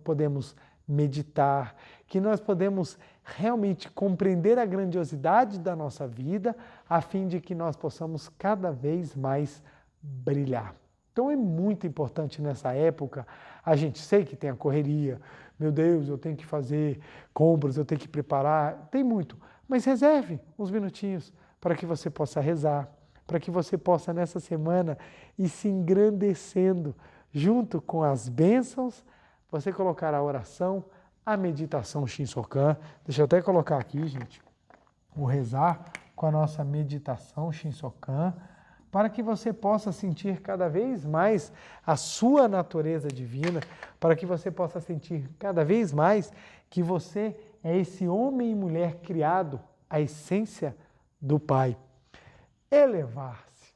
podemos meditar, que nós podemos realmente compreender a grandiosidade da nossa vida, a fim de que nós possamos cada vez mais brilhar. Então é muito importante nessa época, a gente sei que tem a correria, meu Deus, eu tenho que fazer compras, eu tenho que preparar, tem muito, mas reserve uns minutinhos para que você possa rezar, para que você possa nessa semana ir se engrandecendo junto com as bênçãos, você colocar a oração, a meditação Shinsokan. Deixa eu até colocar aqui, gente, o rezar com a nossa meditação Shinsokan, para que você possa sentir cada vez mais a sua natureza divina, para que você possa sentir cada vez mais que você é esse homem e mulher criado à essência do Pai. Elevar-se,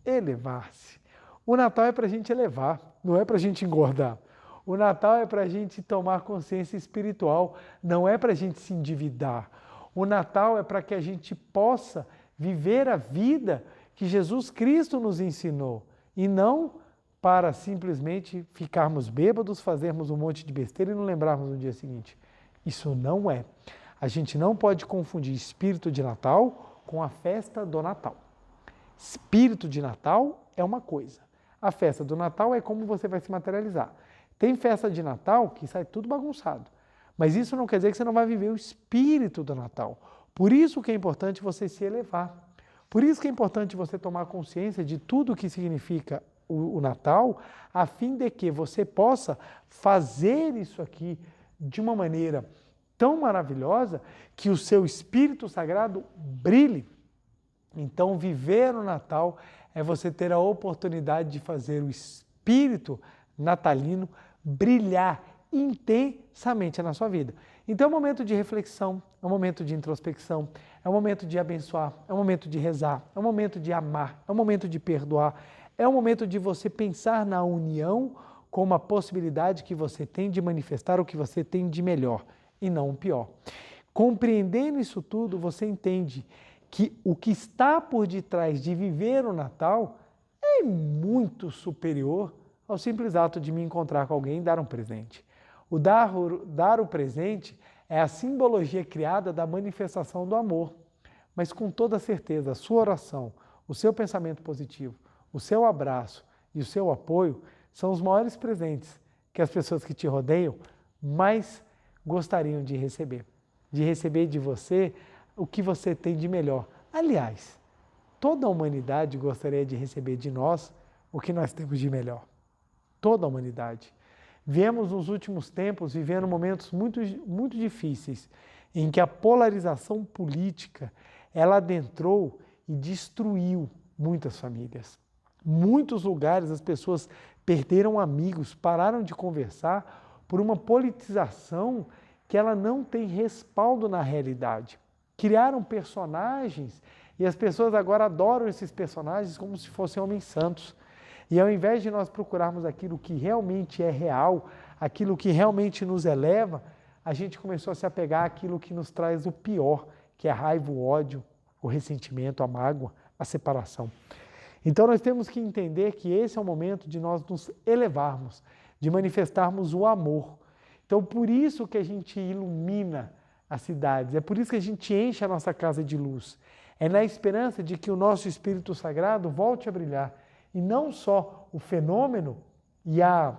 elevar-se. O Natal é para a gente elevar, não é para a gente engordar. O Natal é para a gente tomar consciência espiritual, não é para a gente se endividar. O Natal é para que a gente possa viver a vida que Jesus Cristo nos ensinou e não para simplesmente ficarmos bêbados, fazermos um monte de besteira e não lembrarmos no dia seguinte. Isso não é. A gente não pode confundir espírito de Natal com a festa do Natal. Espírito de Natal é uma coisa. A festa do Natal é como você vai se materializar. Tem festa de Natal que sai tudo bagunçado, mas isso não quer dizer que você não vai viver o espírito do Natal. Por isso que é importante você se elevar. Por isso que é importante você tomar consciência de tudo o que significa o Natal, a fim de que você possa fazer isso aqui de uma maneira tão maravilhosa que o seu espírito sagrado brilhe. Então, viver o Natal é você ter a oportunidade de fazer o espírito natalino brilhar intensamente na sua vida. Então é um momento de reflexão, é um momento de introspecção, é um momento de abençoar, é um momento de rezar, é um momento de amar, é um momento de perdoar, é um momento de você pensar na união como a possibilidade que você tem de manifestar o que você tem de melhor e não o pior. Compreendendo isso tudo, você entende que o que está por detrás de viver o Natal é muito superior ao simples ato de me encontrar com alguém e dar um presente. O dar o presente é a simbologia criada da manifestação do amor, mas com toda certeza a sua oração, o seu pensamento positivo, o seu abraço e o seu apoio são os maiores presentes que as pessoas que te rodeiam mais gostariam de receber de você o que você tem de melhor. Aliás, toda a humanidade gostaria de receber de nós o que nós temos de melhor. Toda a humanidade. Viemos nos últimos tempos vivendo momentos muito difíceis, em que a polarização política, ela adentrou e destruiu muitas famílias. Muitos lugares as pessoas perderam amigos, pararam de conversar por uma politização que ela não tem respaldo na realidade. Criaram personagens e as pessoas agora adoram esses personagens como se fossem homens santos. E ao invés de nós procurarmos aquilo que realmente é real, aquilo que realmente nos eleva, a gente começou a se apegar àquilo que nos traz o pior, que é a raiva, o ódio, o ressentimento, a mágoa, a separação. Então nós temos que entender que esse é o momento de nós nos elevarmos, de manifestarmos o amor. Então por isso que a gente ilumina as cidades, é por isso que a gente enche a nossa casa de luz. É na esperança de que o nosso Espírito Sagrado volte a brilhar. E não só o fenômeno e a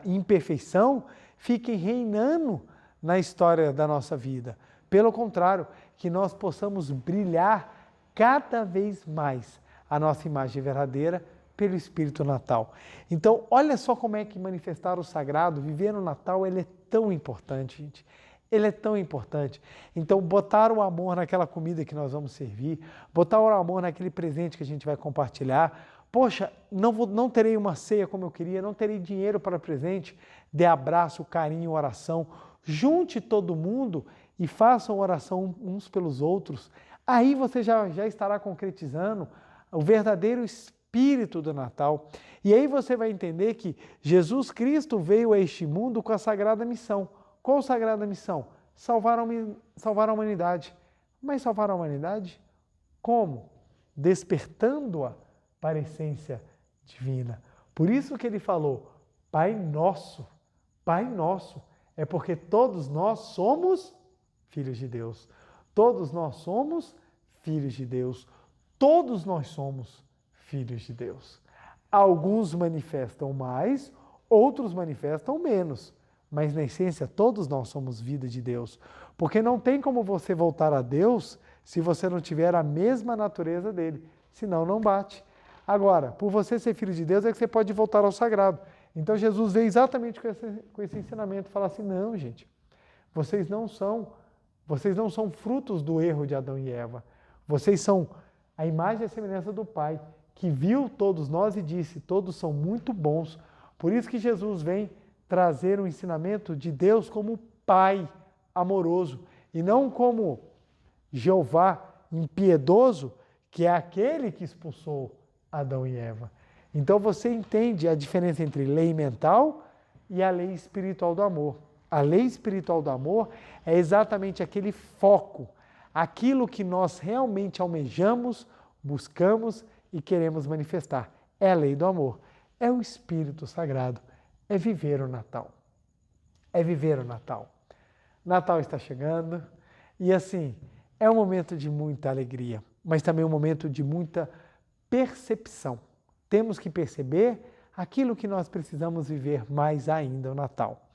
imperfeição fiquem reinando na história da nossa vida. Pelo contrário, que nós possamos brilhar cada vez mais a nossa imagem verdadeira pelo Espírito Natal. Então, olha só como é que manifestar o sagrado, viver no Natal, ele é tão importante, gente. Ele é tão importante. Então, botar o amor naquela comida que nós vamos servir, botar o amor naquele presente que a gente vai compartilhar. Poxa, não terei uma ceia como eu queria, não terei dinheiro para presente. Dê abraço, carinho, oração. Junte todo mundo e façam oração uns pelos outros. Aí você já estará concretizando o verdadeiro espírito do Natal. E aí você vai entender que Jesus Cristo veio a este mundo com a sagrada missão. Qual a sagrada missão? Salvar a humanidade. Mas salvar a humanidade? Como? Despertando-a para a essência divina. Por isso que ele falou, Pai Nosso. Pai Nosso. É porque todos nós somos filhos de Deus. Todos nós somos filhos de Deus. Todos nós somos filhos de Deus. Alguns manifestam mais, outros manifestam menos. Mas na essência, todos nós somos vida de Deus. Porque não tem como você voltar a Deus se você não tiver a mesma natureza dele. Senão, não bate. Agora, por você ser filho de Deus, é que você pode voltar ao sagrado. Então, Jesus veio exatamente com esse ensinamento. Falar assim, não, gente, vocês não são frutos do erro de Adão e Eva. Vocês são a imagem e a semelhança do Pai, que viu todos nós e disse, todos são muito bons. Por isso que Jesus vem trazer um ensinamento de Deus como Pai amoroso e não como Jeová impiedoso, que é aquele que expulsou Adão e Eva. Então você entende a diferença entre lei mental e a lei espiritual do amor. A lei espiritual do amor é exatamente aquele foco, aquilo que nós realmente almejamos, buscamos e queremos manifestar. É a lei do amor, é o Espírito Sagrado. É viver o Natal. É viver o Natal. Natal está chegando e assim, é um momento de muita alegria, mas também um momento de muita percepção. Temos que perceber aquilo que nós precisamos viver mais ainda o Natal.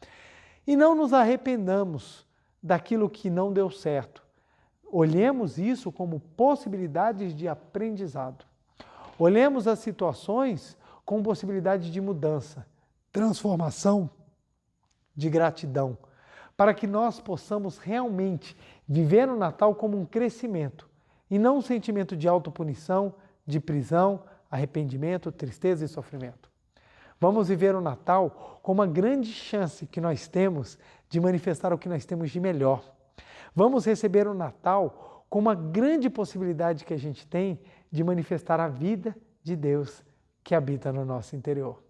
E não nos arrependamos daquilo que não deu certo. Olhemos isso como possibilidades de aprendizado. Olhemos as situações com possibilidade de mudança, transformação, de gratidão, para que nós possamos realmente viver o Natal como um crescimento e não um sentimento de autopunição, de prisão, arrependimento, tristeza e sofrimento. Vamos viver o Natal como uma grande chance que nós temos de manifestar o que nós temos de melhor. Vamos receber o Natal como uma grande possibilidade que a gente tem de manifestar a vida de Deus que habita no nosso interior.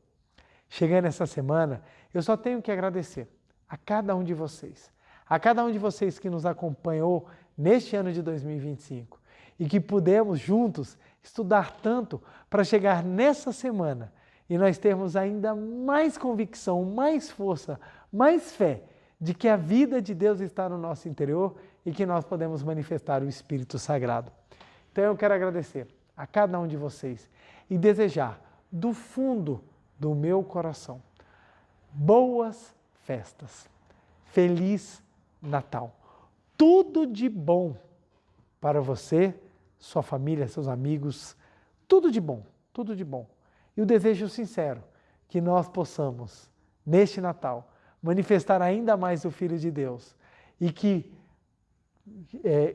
Chegando essa semana, eu só tenho que agradecer a cada um de vocês que nos acompanhou neste ano de 2025 e que pudemos juntos estudar tanto para chegar nessa semana e nós termos ainda mais convicção, mais força, mais fé de que a vida de Deus está no nosso interior e que nós podemos manifestar o Espírito Sagrado. Então eu quero agradecer a cada um de vocês e desejar do fundo do meu coração boas festas, feliz Natal, tudo de bom para você, sua família, seus amigos, tudo de bom, tudo de bom. E o desejo sincero que nós possamos, neste Natal, manifestar ainda mais o Filho de Deus e que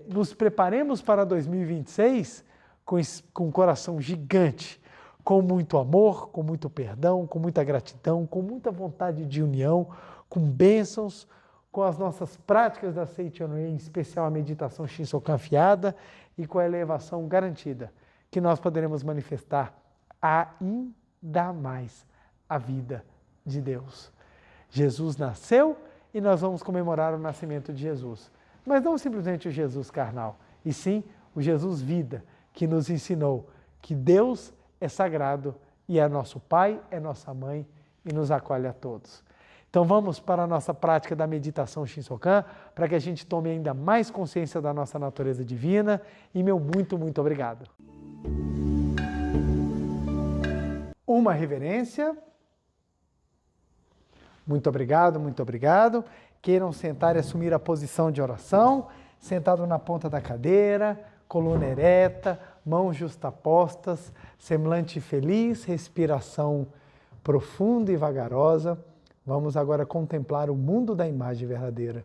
nos preparemos para 2026 com um coração gigante, com muito amor, com muito perdão, com muita gratidão, com muita vontade de união, com bênçãos, com as nossas práticas da Seichonoye, em especial a meditação Shinsokan afiada e com a elevação garantida, que nós poderemos manifestar ainda mais a vida de Deus. Jesus nasceu e nós vamos comemorar o nascimento de Jesus. Mas não simplesmente o Jesus carnal, e sim o Jesus vida, que nos ensinou que Deus é sagrado e é nosso Pai, é nossa Mãe e nos acolhe a todos. Então vamos para a nossa prática da meditação Shinsokan, para que a gente tome ainda mais consciência da nossa natureza divina. E meu muito, muito obrigado. Uma reverência. Muito obrigado, muito obrigado. Queiram sentar e assumir a posição de oração, sentado na ponta da cadeira, coluna ereta, mãos justapostas, semblante feliz, respiração profunda e vagarosa. Vamos agora contemplar o mundo da imagem verdadeira.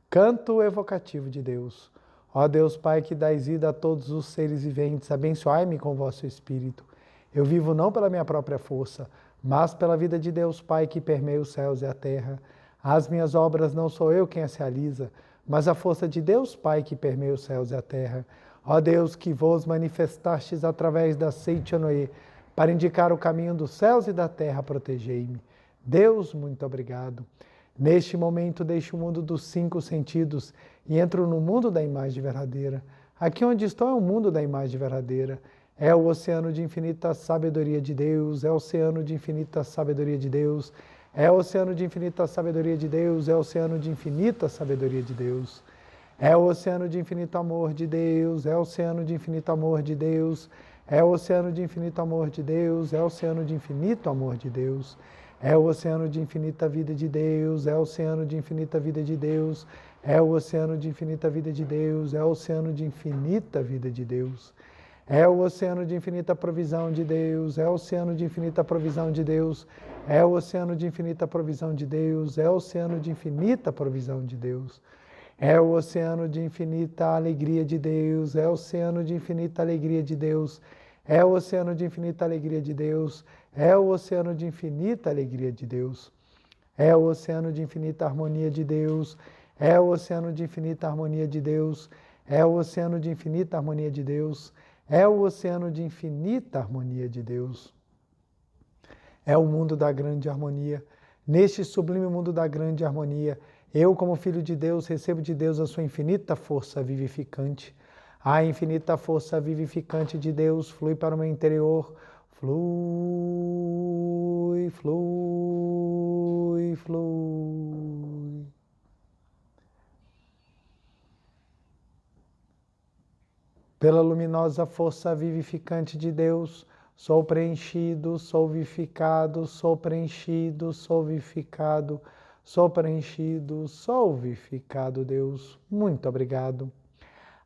Canto evocativo de Deus. Ó Deus Pai, que dás vida a todos os seres viventes, abençoai-me com vosso Espírito. Eu vivo não pela minha própria força, mas pela vida de Deus Pai que permeia os céus e a terra. As minhas obras não sou eu quem as realiza, mas a força de Deus Pai que permeia os céus e a terra. Ó Deus, que vos manifestastes através da Seichonoye, para indicar o caminho dos céus e da terra, protegei-me. Deus, muito obrigado. Neste momento deixo o mundo dos 5 sentidos e entro no mundo da imagem verdadeira. Aqui onde estou é o mundo da imagem verdadeira. É o oceano de infinita sabedoria de Deus, é o oceano de infinita sabedoria de Deus, é o oceano de infinita sabedoria de Deus, é o oceano de infinita sabedoria de Deus. É o oceano de infinito amor de Deus, é o oceano de infinito amor de Deus, é o oceano de infinito amor de Deus, é o oceano de infinito amor de Deus. É o oceano de infinita vida de Deus, é o oceano de infinita vida de Deus, é o oceano de infinita vida de Deus, é o oceano de infinita vida de Deus. É o oceano de infinita provisão de Deus, é o oceano de infinita provisão de Deus, é o oceano de infinita provisão de Deus, é o oceano de infinita provisão de Deus. É o oceano de infinita alegria de Deus, é o oceano de infinita alegria de Deus, é o oceano de infinita alegria de Deus, é o oceano de infinita alegria de Deus, é o oceano de infinita harmonia de Deus, é o oceano de infinita harmonia de Deus, é o oceano de infinita harmonia de Deus, é o oceano de infinita harmonia de Deus. É o mundo da grande harmonia. Neste sublime mundo da grande harmonia, eu, como filho de Deus, recebo de Deus a sua infinita força vivificante. A infinita força vivificante de Deus flui para o meu interior. Flui, flui, flui. Pela luminosa força vivificante de Deus, sou preenchido, sou vivificado, sou preenchido, sou vivificado, sou preenchido, sou vivificado, Deus. Muito obrigado.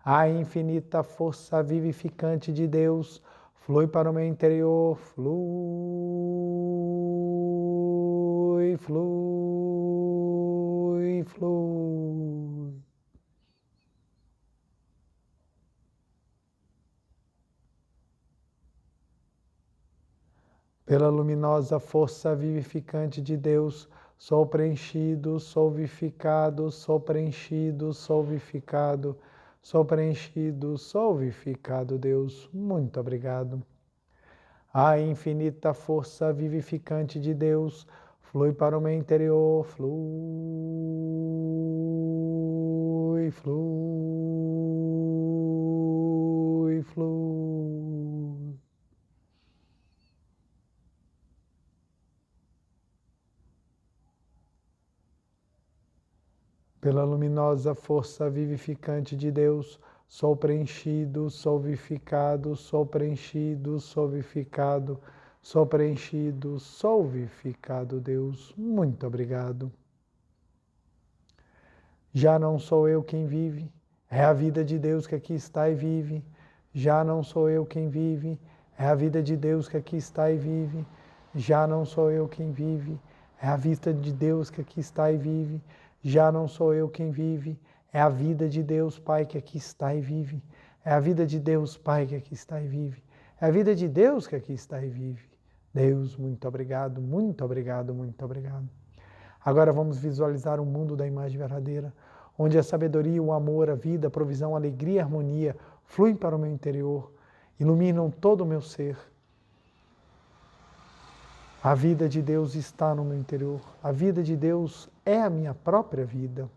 A infinita força vivificante de Deus flui para o meu interior. Flui, flui, flui. Pela luminosa força vivificante de Deus, sou preenchido, sou vivificado, sou preenchido, sou vivificado, sou preenchido, sou vivificado, Deus. Muito obrigado. A infinita força vivificante de Deus flui para o meu interior. Flui, flui, flui. Pela luminosa força vivificante de Deus, sou preenchido, sou vivificado, sou preenchido, sou vivificado, sou preenchido, sou vivificado, Deus. Muito obrigado. Já não sou eu quem vive, é a vida de Deus que aqui está e vive. Já não sou eu quem vive, é a vida de Deus que aqui está e vive. Já não sou eu quem vive, é a vida de Deus que aqui está e vive. Já não sou eu quem vive, é a vida de Deus Pai que aqui está e vive. É a vida de Deus Pai que aqui está e vive. É a vida de Deus que aqui está e vive. Deus, muito obrigado, muito obrigado, muito obrigado. Agora vamos visualizar um mundo da imagem verdadeira, onde a sabedoria, o amor, a vida, a provisão, a alegria e a harmonia fluem para o meu interior, iluminam todo o meu ser. A vida de Deus está no meu interior. A vida de Deus é a minha própria vida.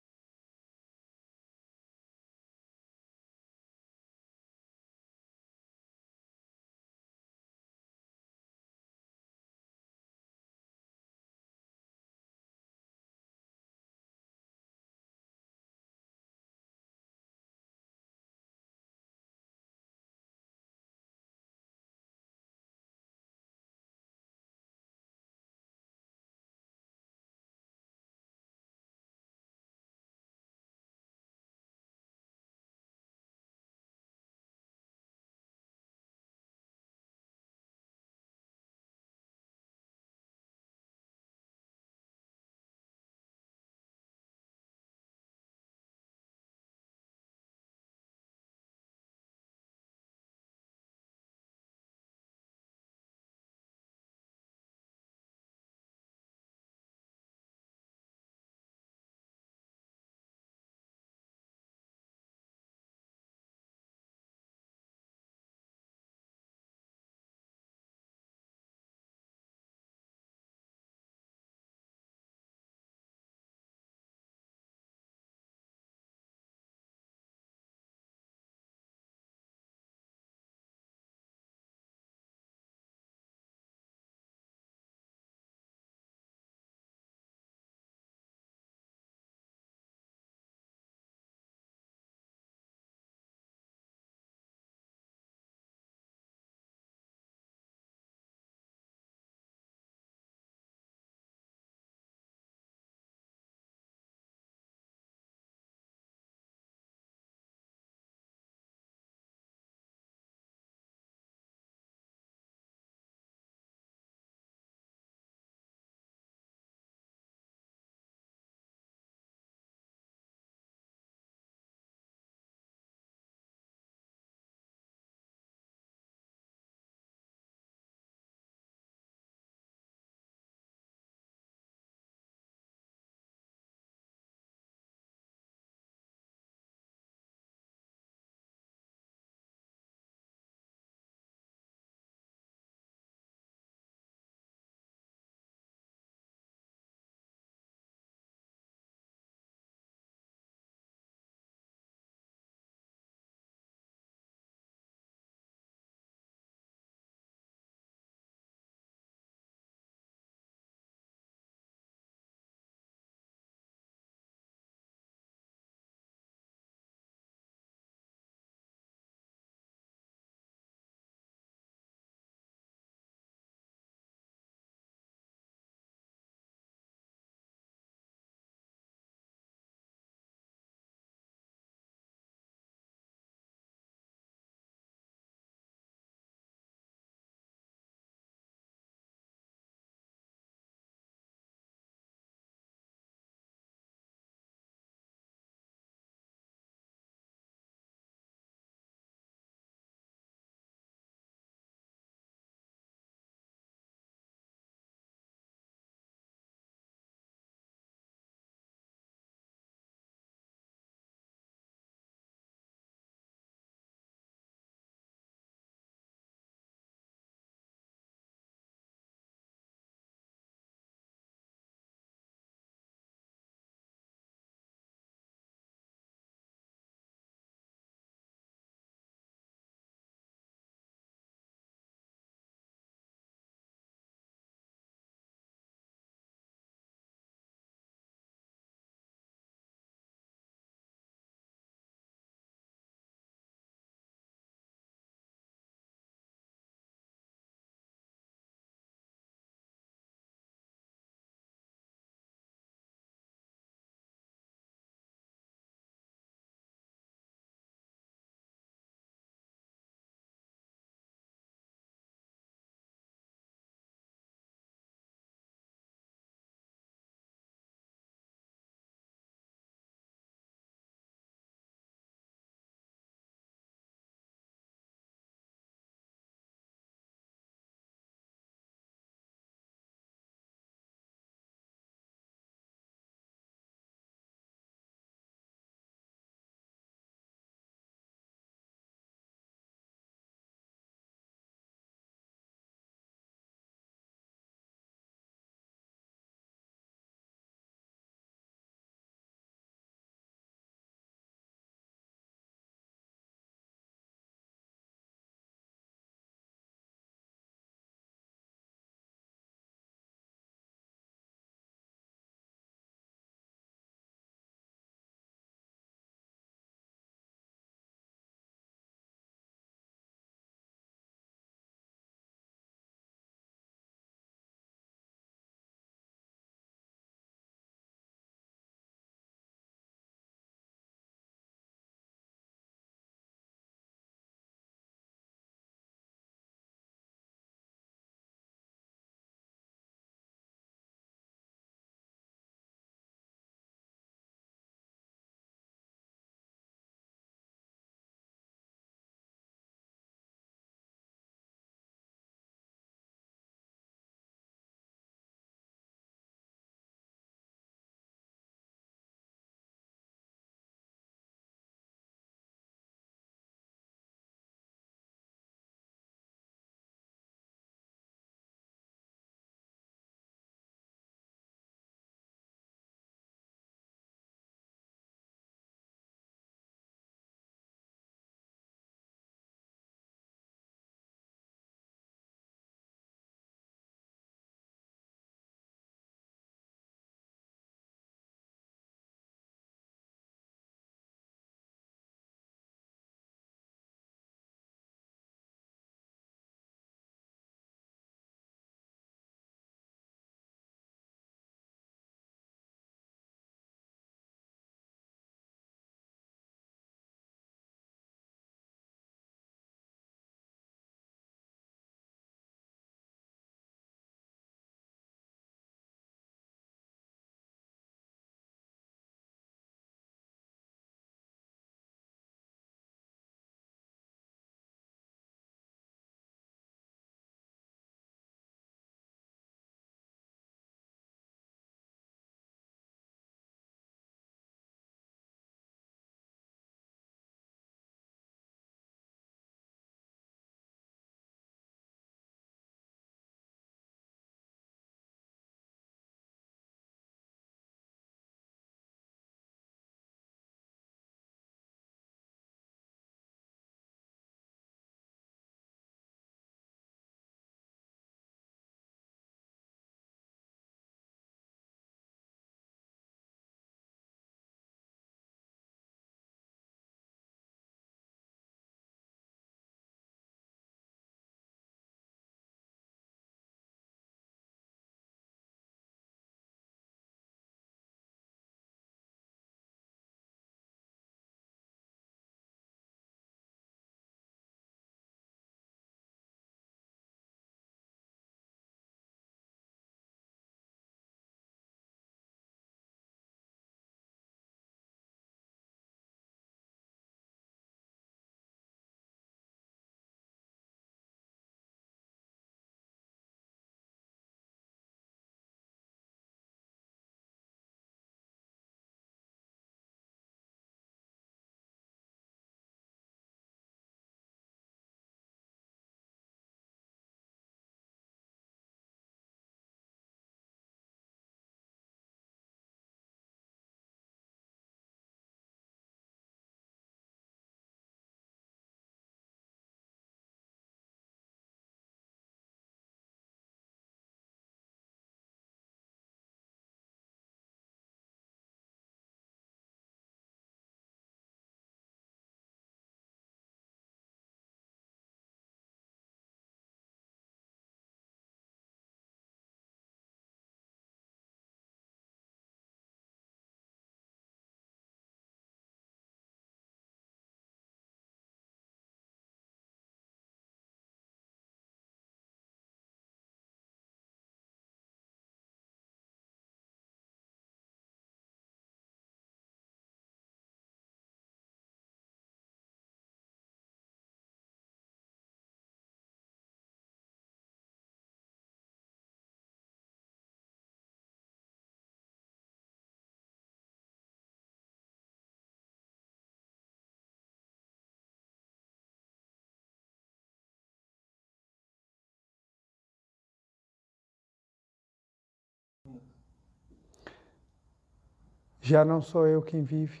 Já não sou eu quem vive,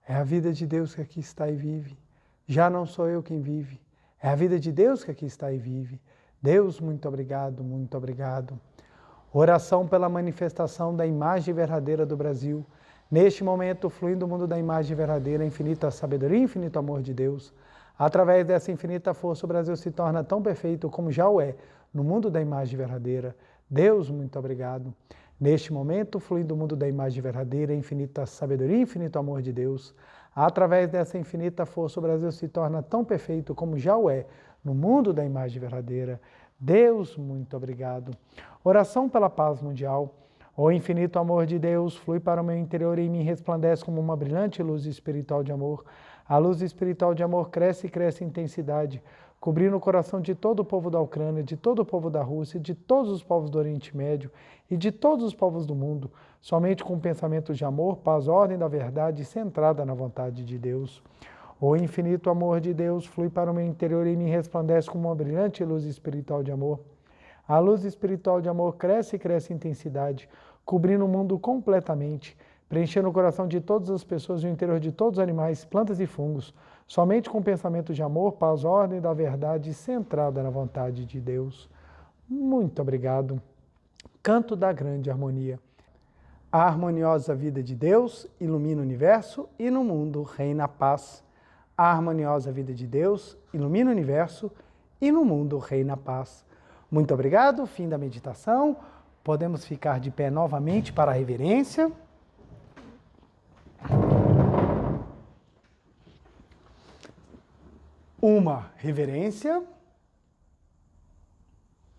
é a vida de Deus que aqui está e vive. Já não sou eu quem vive, é a vida de Deus que aqui está e vive. Deus, muito obrigado, muito obrigado. Oração pela manifestação da imagem verdadeira do Brasil. Neste momento, fluindo o mundo da imagem verdadeira, infinita sabedoria e infinito amor de Deus. Através dessa infinita força, o Brasil se torna tão perfeito como já o é no mundo da imagem verdadeira. Deus, muito obrigado. Neste momento, fluindo o mundo da imagem verdadeira, infinita sabedoria e infinito amor de Deus. Através dessa infinita força, o Brasil se torna tão perfeito como já o é no mundo da imagem verdadeira. Deus, muito obrigado. Oração pela paz mundial. O infinito amor de Deus flui para o meu interior e em mim resplandece como uma brilhante luz espiritual de amor. A luz espiritual de amor cresce e cresce em intensidade, cobrindo o coração de todo o povo da Ucrânia, de todo o povo da Rússia, de todos os povos do Oriente Médio e de todos os povos do mundo, somente com pensamentos de amor, paz, ordem da verdade centrada na vontade de Deus. O infinito amor de Deus flui para o meu interior e me resplandece como uma brilhante luz espiritual de amor. A luz espiritual de amor cresce e cresce em intensidade, cobrindo o mundo completamente, preenchendo o coração de todas as pessoas e o interior de todos os animais, plantas e fungos, somente com pensamentos de amor, paz, ordem da verdade centrada na vontade de Deus. Muito obrigado. Canto da grande harmonia. A harmoniosa vida de Deus ilumina o universo e no mundo reina a paz. A harmoniosa vida de Deus ilumina o universo e no mundo reina a paz. Muito obrigado, fim da meditação. Podemos ficar de pé novamente para a reverência. Uma reverência.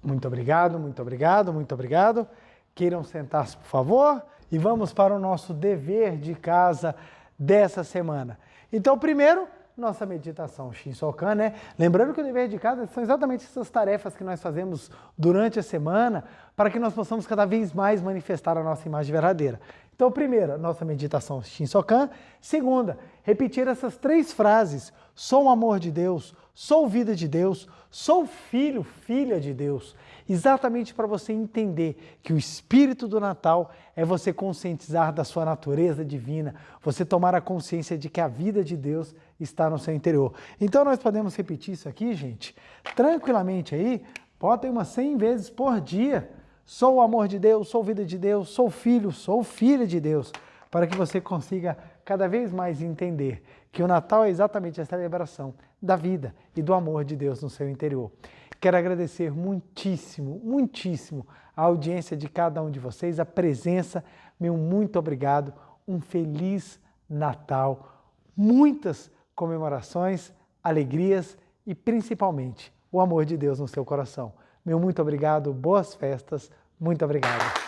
Muito obrigado, muito obrigado, muito obrigado. Queiram sentar-se, por favor, e vamos para o nosso dever de casa dessa semana. Então, primeiro, nossa meditação Shinsokan, né? Lembrando que o dever de casa são exatamente essas tarefas que nós fazemos durante a semana para que nós possamos cada vez mais manifestar a nossa imagem verdadeira. Então, primeira, nossa meditação Shinsokan. Segunda, repetir essas 3 frases. Sou o amor de Deus, sou vida de Deus, sou filho, filha de Deus. Exatamente para você entender que o espírito do Natal é você conscientizar da sua natureza divina, você tomar a consciência de que a vida de Deus está no seu interior. Então nós podemos repetir isso aqui, gente, tranquilamente aí, botem umas 100 vezes por dia. Sou o amor de Deus, sou vida de Deus, sou filho, sou filha de Deus, para que você consiga cada vez mais entender que o Natal é exatamente a celebração da vida e do amor de Deus no seu interior. Quero agradecer muitíssimo, muitíssimo a audiência de cada um de vocês, a presença, meu muito obrigado, um feliz Natal, muitas comemorações, alegrias e principalmente o amor de Deus no seu coração. Meu muito obrigado, boas festas, muito obrigado.